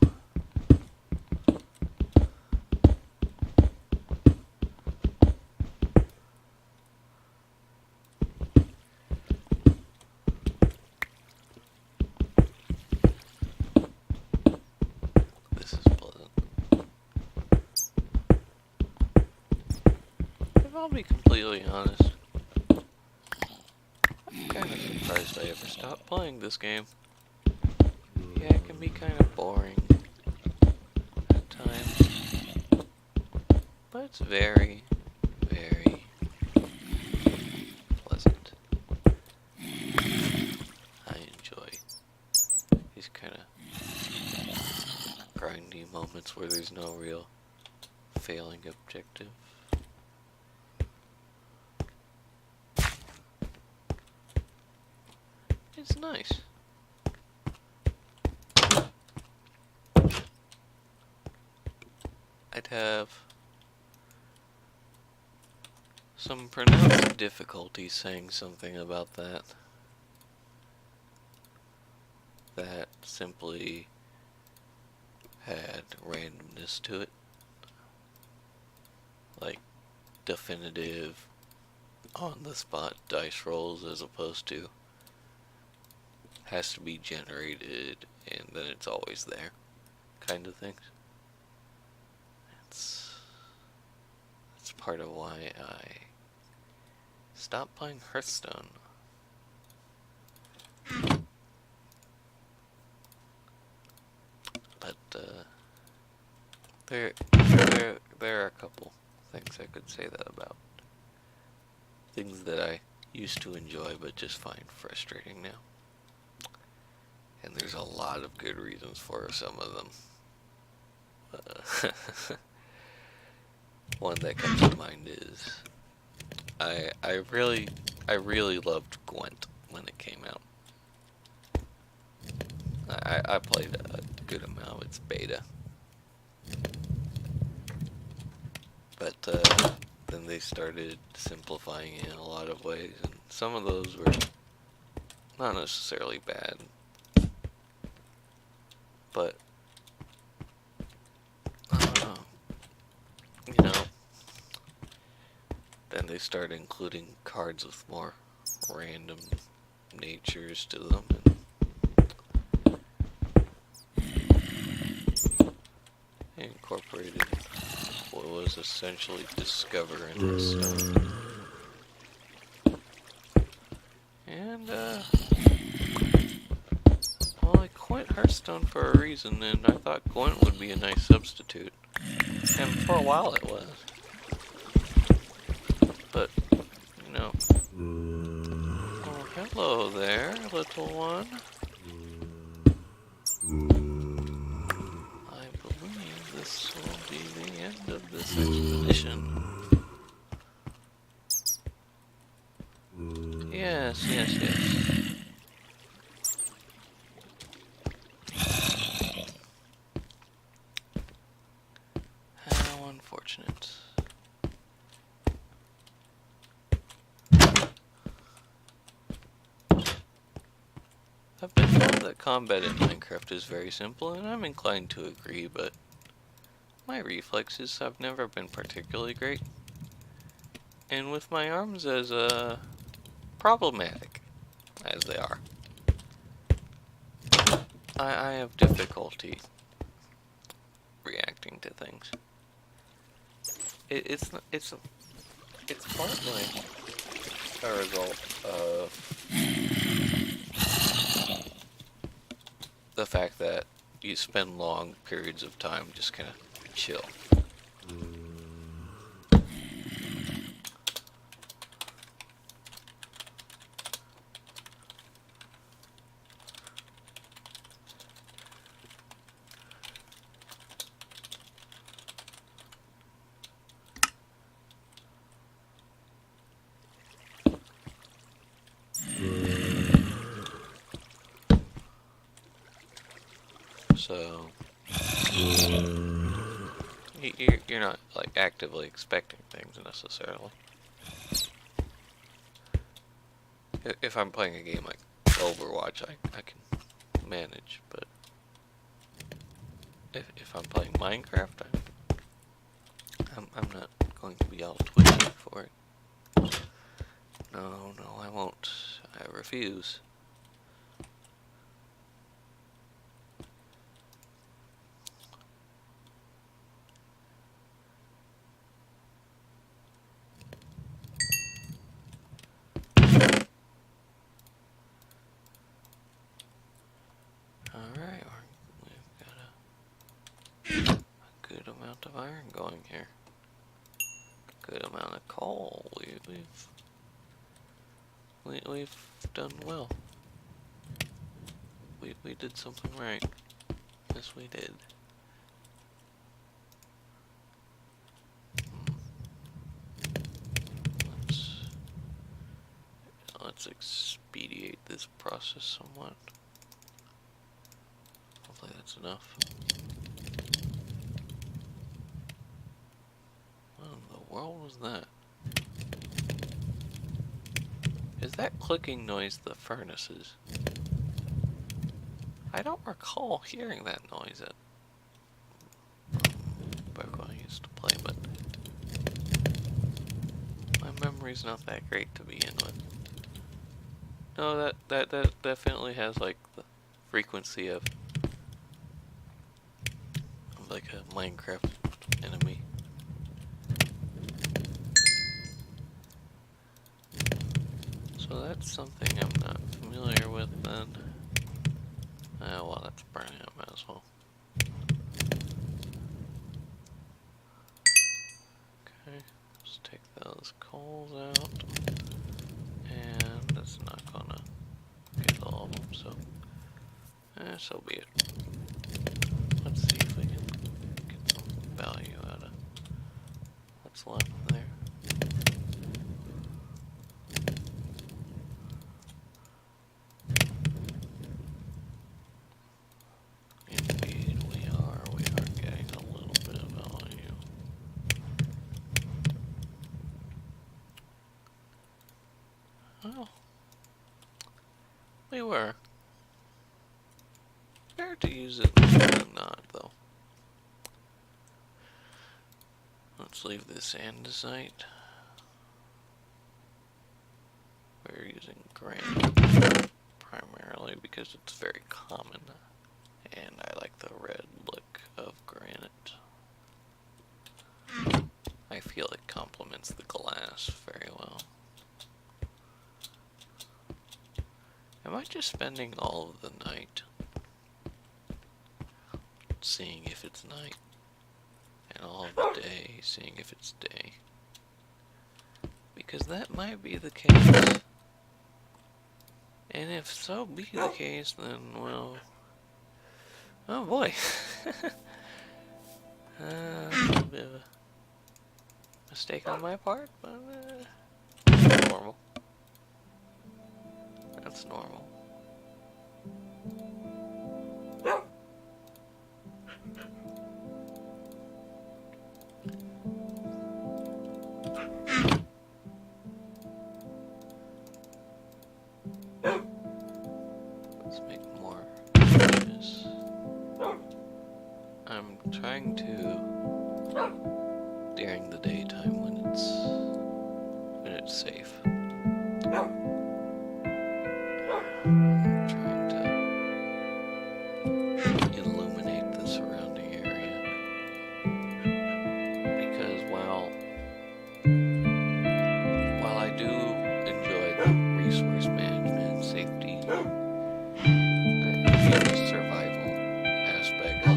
This is pleasant. If I'll be completely honest, I'm kind of surprised I ever stopped playing this game. Yeah, it can be kind of boring at times, but it's very pleasant. I enjoy these kind of grindy moments where there's no real failing objective. It's nice. I'd have some pronounced difficulty saying something about that. That simply had randomness to it. Like definitive on the spot dice rolls as opposed to has to be generated and then it's always there kind of things. It's part of why I stopped playing Hearthstone. But there are a couple things I could say that about. Things that I used to enjoy but just find frustrating now. And there's a lot of good reasons for some of them. One that comes to mind is I really loved Gwent when it came out. I played a good amount of its beta. But then they started simplifying it in a lot of ways, and some of those were not necessarily bad. But I don't know. You know, then they started including cards with more random natures to them. And incorporated what was essentially Discover into the stone. And, well, I quit Hearthstone for a reason, and I thought Gwent would be a nice substitute. And for a while it was. But, you know. Oh, hello there, little one. I believe this will be the end of this expedition. Yes. How unfortunate. I've been told that combat in Minecraft is very simple, and I'm inclined to agree, but my reflexes have never been particularly great. And with my arms as problematic as they are, I have difficulty reacting to things. It's partly a result of the fact that you spend long periods of time just kind of chill. So you're not like actively expecting things necessarily. If I'm playing a game like Overwatch, I can manage, but if I'm playing Minecraft, I'm not going to be all twitchy for it. No, I won't. I refuse. Alright, we've got a good amount of iron going here. Good amount of coal. We've done well. We did something right. Yes, we did. Let's expedite this process somewhat. Hopefully that's enough. What in the world was that? Is that clicking noise the furnaces? I don't recall hearing that noise back when I used to play, but my memory reason not that great to begin with. No, that definitely has like the frequency of like a Minecraft enemy. So that's something I'm not familiar with then. Well, that's burning, I might as well. Okay, let's take those coals out. And that's not gonna get all of them, so so be it. Let's see if we can get some value out of what's left there. Indeed, we are getting a little bit of value. Oh, we were. Better to use it than not, though. Let's leave this andesite. We're using granite primarily because it's very common, and I like the red look of granite. I feel it complements the glass very well. Am I just spending all of the night seeing if it's night, and all of the day seeing if it's day? Because that might be the case. And if so be the case, then, well... Oh boy! A little bit of a mistake on my part, but normal. That's normal. Let's make more images. I'm trying to, during the daytime when it's safe. I'm trying to illuminate the surrounding area. Because while I do enjoy the resource management, safety, and survival aspect,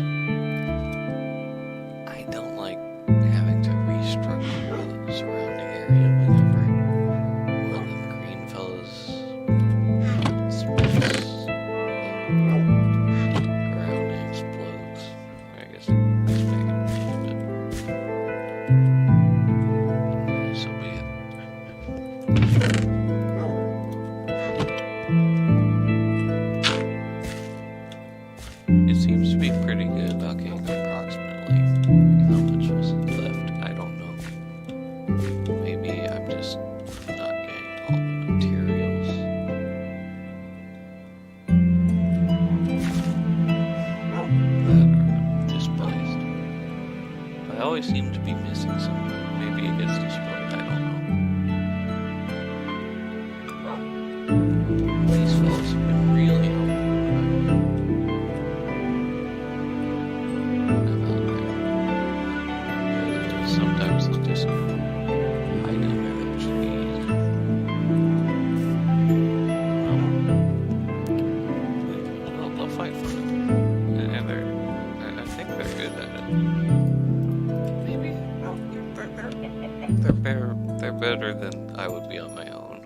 I don't like having to restructure the surrounding area whenever one of them green fellas smokes ground and explodes. I guess it's making me a bit. So be it. It seems to be pretty good. Okay, approximately how much was left? I don't know. Maybe I'm just not getting all the materials. That are displaced. I always seem to be missing some. Maybe it gets destroyed. I don't know. These fellows have been really sometimes it's just hiding in the trees. They'll fight for it. And I think they're good at it. Maybe they're better than I would be on my own.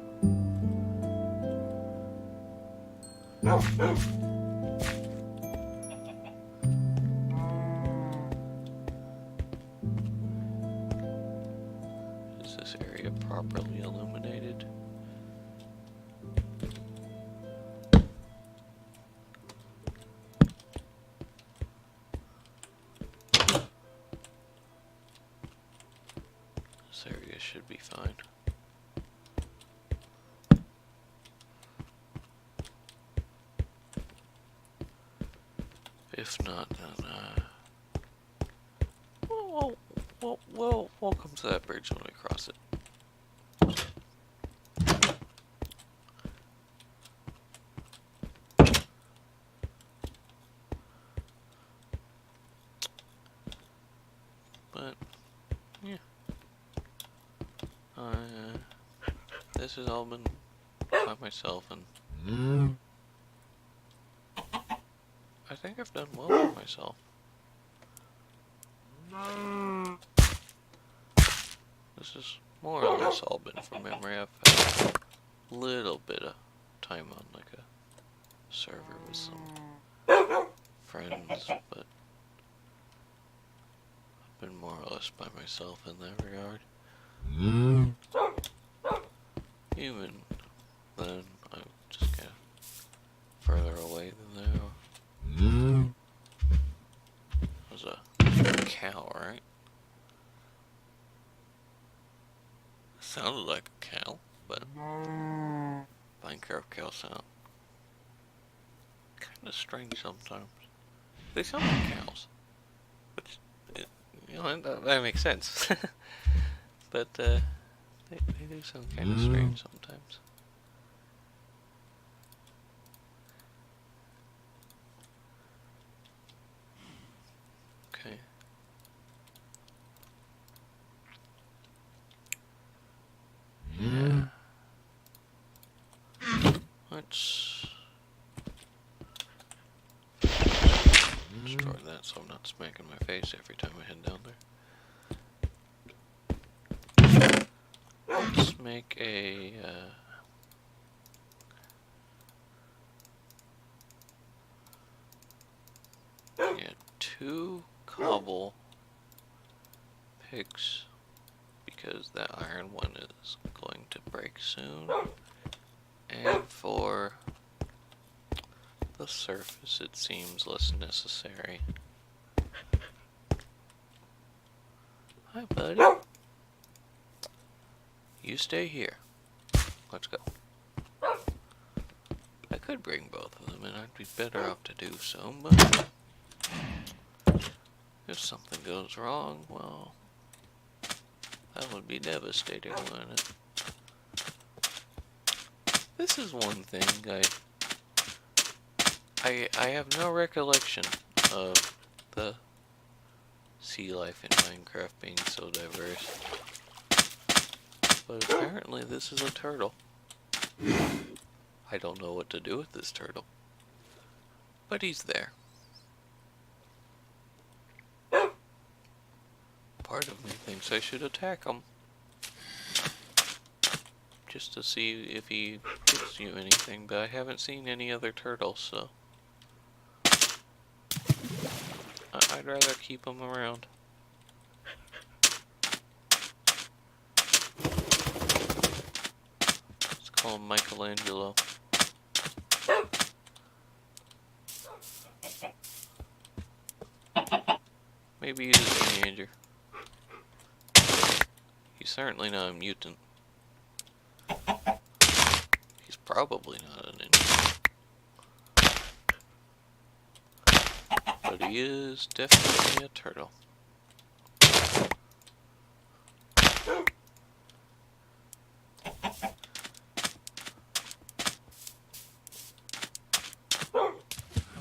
Is this area properly illuminated? This area should be fine. If not, then well, welcome to that bridge when we cross it. but yeah. This has all been by myself, and I think I've done well for myself. This is more or less all been from memory. I've had a little bit of time on like a server with some friends, but I've been more or less by myself in that regard. Even then, I'm just kind of further away than they are. It was a cow, right? It sounded like a cow, but Minecraft cows sound kind of strange sometimes. They sound like cows, which, you know, that makes sense. But they do sound kind of strange sometimes. Okay. Yeah. Let's destroy that so I'm not smacking my face every time I head down there. Let's make a yeah, 2 cobble picks, because that iron one is going to break soon. And for the surface, it seems less necessary. Hi, buddy. You stay here. Let's go. I could bring both of them, and I'd be better off to do so, but if something goes wrong, well, that would be devastating, wouldn't it? This is one thing I have no recollection of the sea life in Minecraft being so diverse. But apparently this is a turtle. I don't know what to do with this turtle, but he's there. Part of me thinks I should attack him, just to see if he gives you anything, but I haven't seen any other turtles, so I'd rather keep him around. Let's call him Michelangelo. Maybe he's a teenager. He's certainly not a mutant. He's probably not a ninja. But he is definitely a turtle. I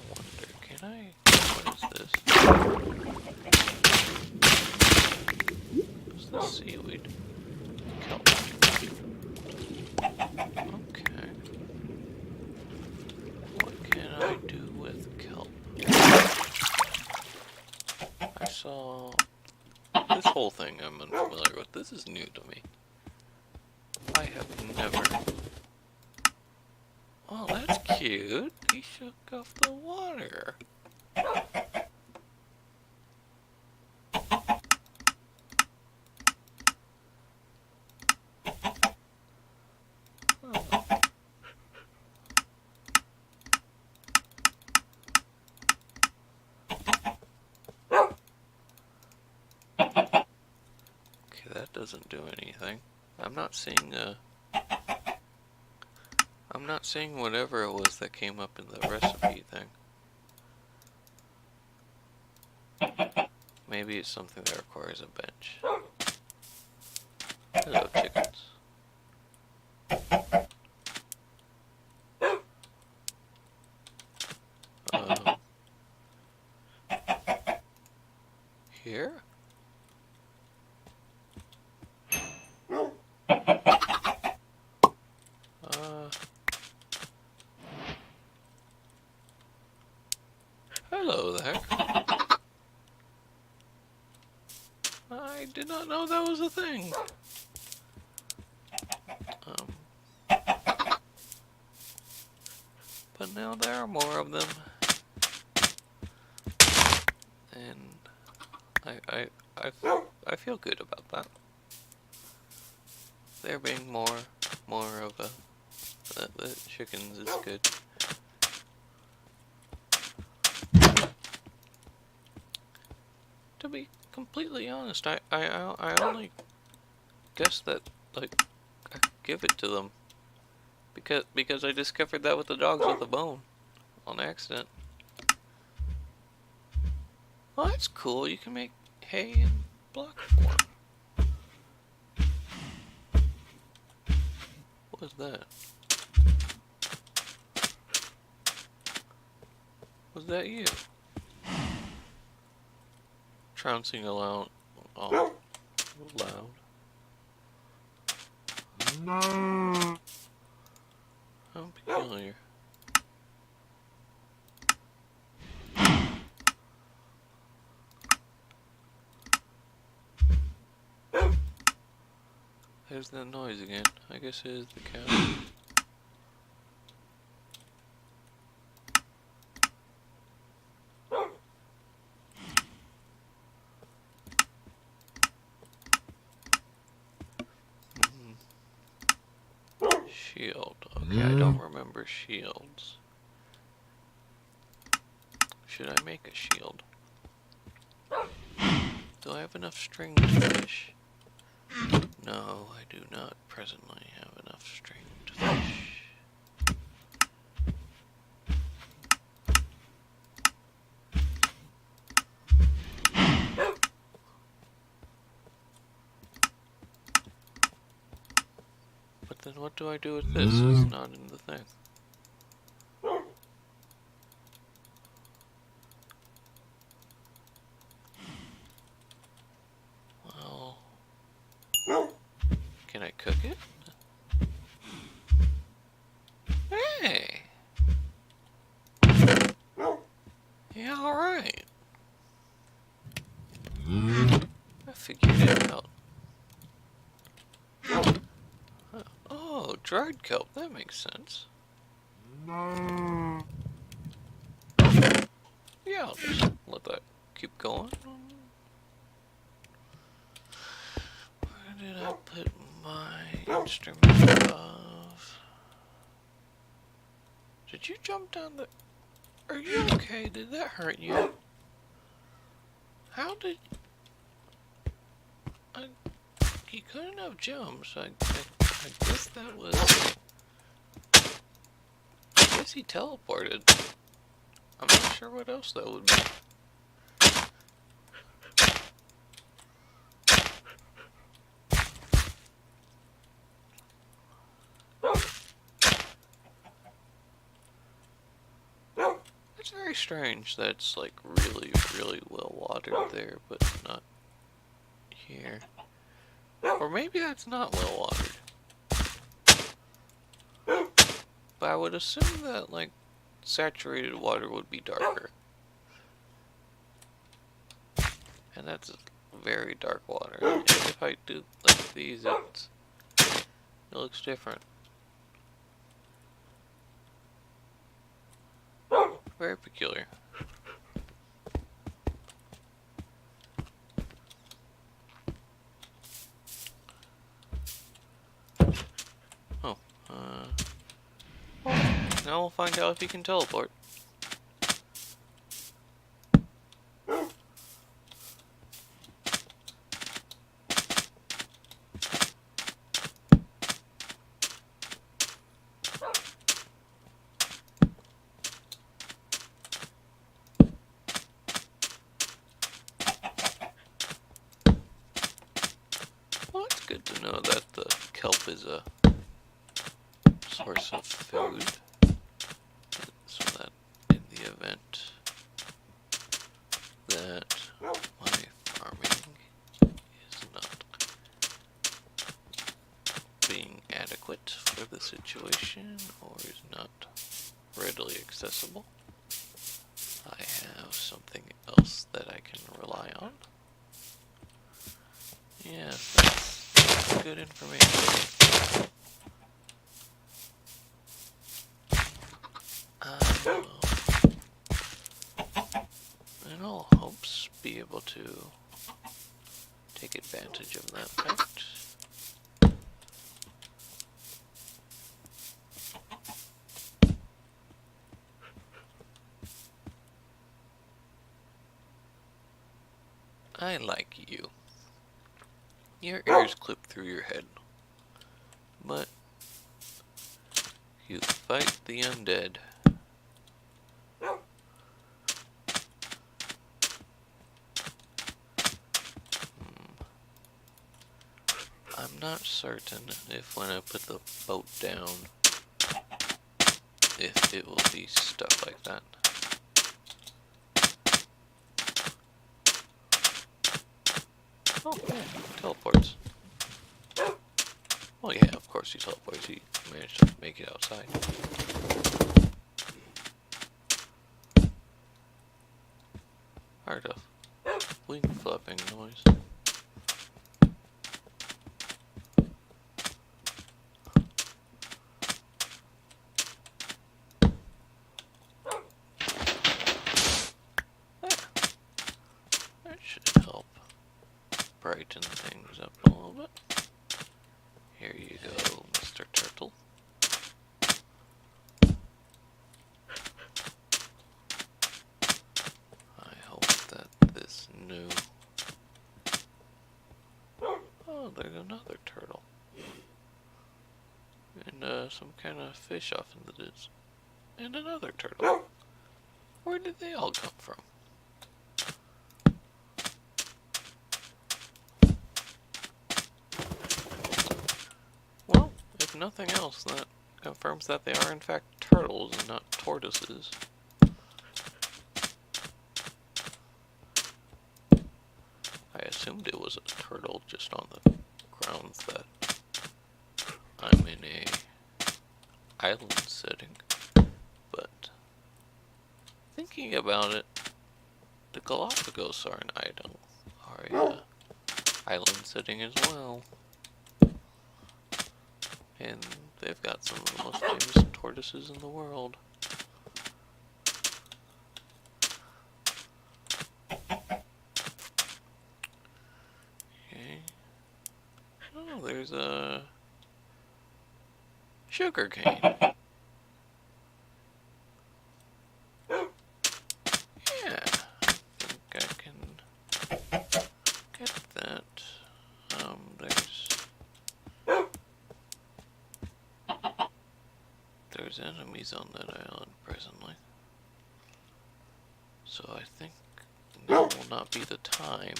wonder, can I... what is this? What's the seaweed? Kelp. Okay. What can I do with kelp? I saw... this whole thing I'm unfamiliar with. This is new to me. I have never... oh, that's cute. He shook off the water. Okay, that doesn't do anything. I'm not seeing whatever it was that came up in the recipe thing. Maybe it's something that requires a bench. Hello, chickens. Here? Hello there. I did not know that was a thing. But now there are more of them. And I feel good about that. There being more of the chickens is good. To be completely honest, I only guess that, like, I give it to them because I discovered that with the dogs with the bone on accident. Well, that's cool. You can make hay in block form. What was that? Was that you? Trouncing aloud. Oh, loud. No. How peculiar. There's that noise again. I guess it is the cow. Shield. Okay, I don't remember shields. Should I make a shield? Do I have enough string to fish? No, I do not presently have enough string to fish. But then what do I do with this? It's not in the thing. Well, can I cook it? Hey! Yeah, alright. I figured it out. Oh, dried kelp, that makes sense. Yeah, I'll just let that keep going. Where did I put my instrument of... Did you jump down the... Are you okay? Did that hurt you? How did... He couldn't have jumped, so I guess that was... I guess he teleported. I'm not sure what else that would be. It's very strange that it's like really, really well watered there, but not here. Or maybe that's not well watered. But I would assume that like saturated water would be darker. And that's very dark water. And if I do like these, it looks different. Very peculiar. Oh, now we'll find out if he can teleport. Well, it's good to know that the kelp is a source of food, so that in the event that my farming is not being adequate for the situation or is not readily accessible, I have something else that I can rely on. Yeah, that's good information. I will, in all hopes, be able to take advantage of that fact. I like you. Your ears clip through your head, but you fight the undead. I'm not certain if when I put the boat down, if it will be stuck like that. Oh, yeah, teleports. Well, yeah, of course he teleports. He managed to make it outside. Heard of wing flapping noise. There. That should help brighten things up a little bit. Here you go, Mr. Turtle. I hope that this new... Oh, there's another turtle. And some kind of fish off in the distance. And another turtle. Where did they all come from? Well, if nothing else, that confirms that they are in fact turtles and not tortoises. I assumed it was a turtle just on the grounds that I'm in a island setting, but thinking about it, the Galapagos are an island setting as well, and they've got some of the most famous tortoises in the world. Okay. Oh, there's a sugar cane. Yeah, I think I can get that. There's enemies on that island presently. So I think now will not be the time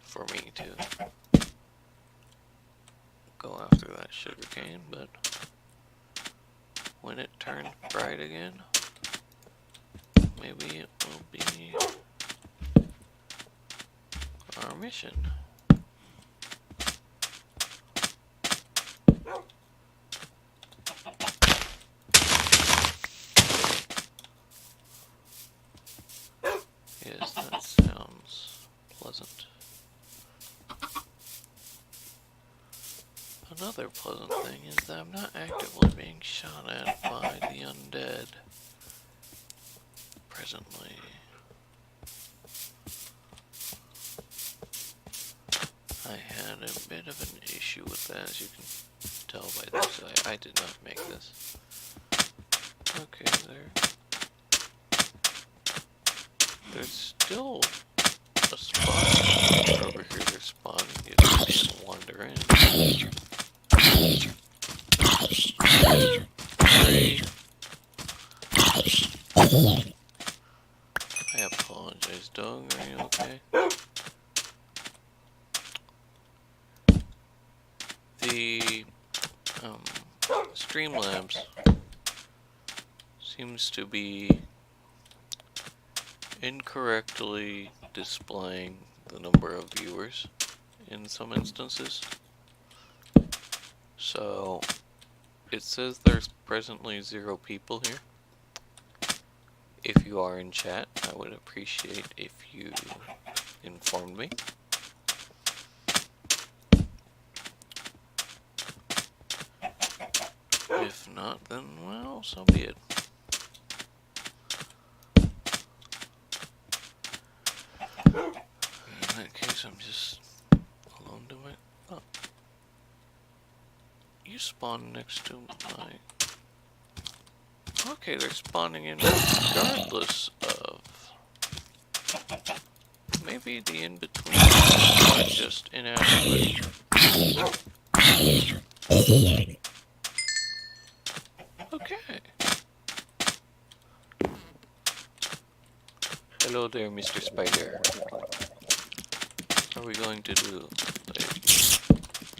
for me to go after that sugar cane, but when it turns bright again, maybe it will be our mission. Yes, that sounds pleasant. Another pleasant thing is that I'm not actively being shot at by the undead presently. I had a bit of an issue with that, as you can tell by this. I did not make this. Okay, there's still a spot over here. They're spawning if you wander in. I apologize, dog. Are you okay? The Streamlabs seems to be incorrectly displaying the number of viewers in some instances. So it says there's presently 0 people here. If you are in chat, I would appreciate if you informed me. If not, then, well, so be it. In that case, I'm just alone to my... Oh. You spawn next to my... Okay, they're spawning in regardless of... Maybe the in-between are just inadequate. Okay. Hello there, Mr. Spider. What are we going to do?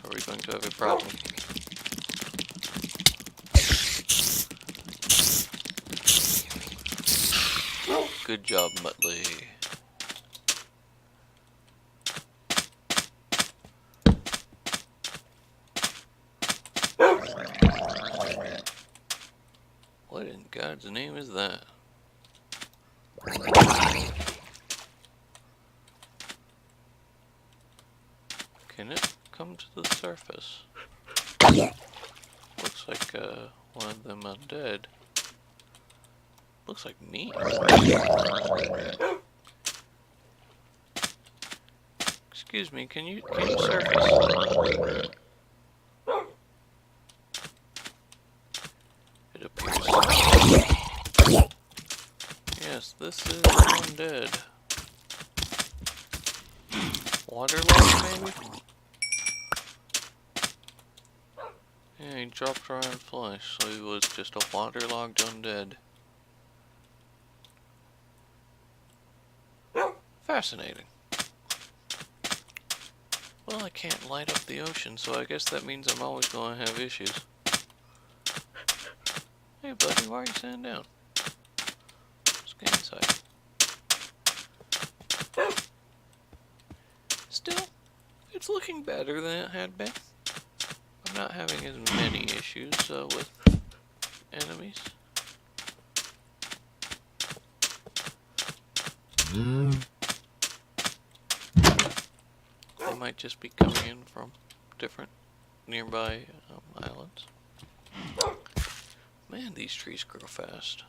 Are we going to have a problem? Good job, Muttley. What in God's name is that? Can it come to the surface? Looks like one of them undead. Looks like me. Excuse me, can you surface? It appears. Yes, this is undead. Waterlogged, maybe? Yeah, he dropped around flesh, so he was just a waterlogged undead. Fascinating. Well, I can't light up the ocean, so I guess that means I'm always going to have issues. Hey buddy, why are you sitting down? Let's get inside. Still, it's looking better than it had been. I'm not having as many issues with enemies. They might just be coming in from different nearby islands. Man, these trees grow fast.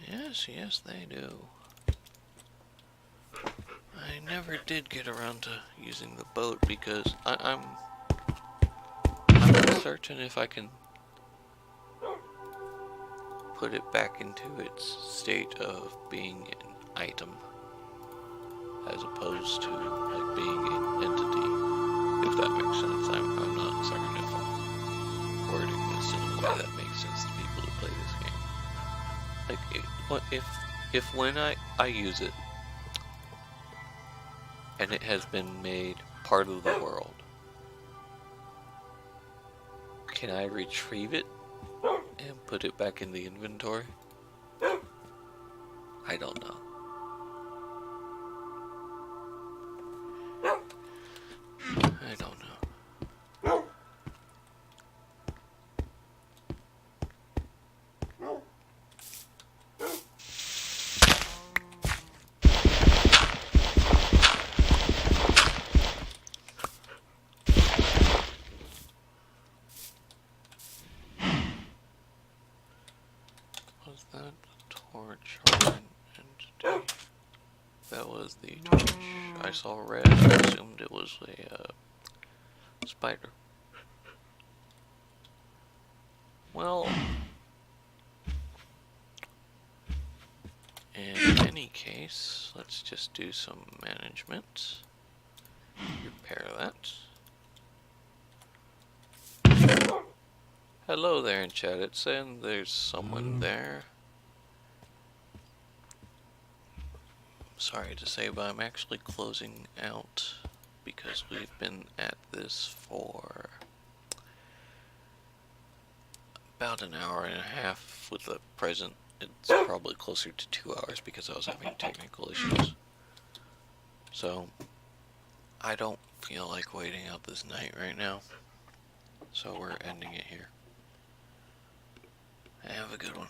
Yes, yes, they do. I never did get around to using the boat because I'm uncertain if I can put it back into its state of being an item as opposed to like being an entity, if that makes sense. I'm not certain if I'm wording this in a way that makes sense to people who play this game. Like, if when I use it, and it has been made part of the world, can I retrieve it and put it back in the inventory? I don't know. I don't know. Was that the torch or an entity? That was the torch. I saw red. I assumed it was a spider. Well, in any case, let's just do some management. Repair that. Hello there in chat. It's saying there's someone there. Sorry to say, but I'm actually closing out because we've been at this for about an hour and a half. With the present, it's probably closer to 2 hours because I was having technical issues. So, I don't feel like waiting out this night right now. So we're ending it here. Have a good one.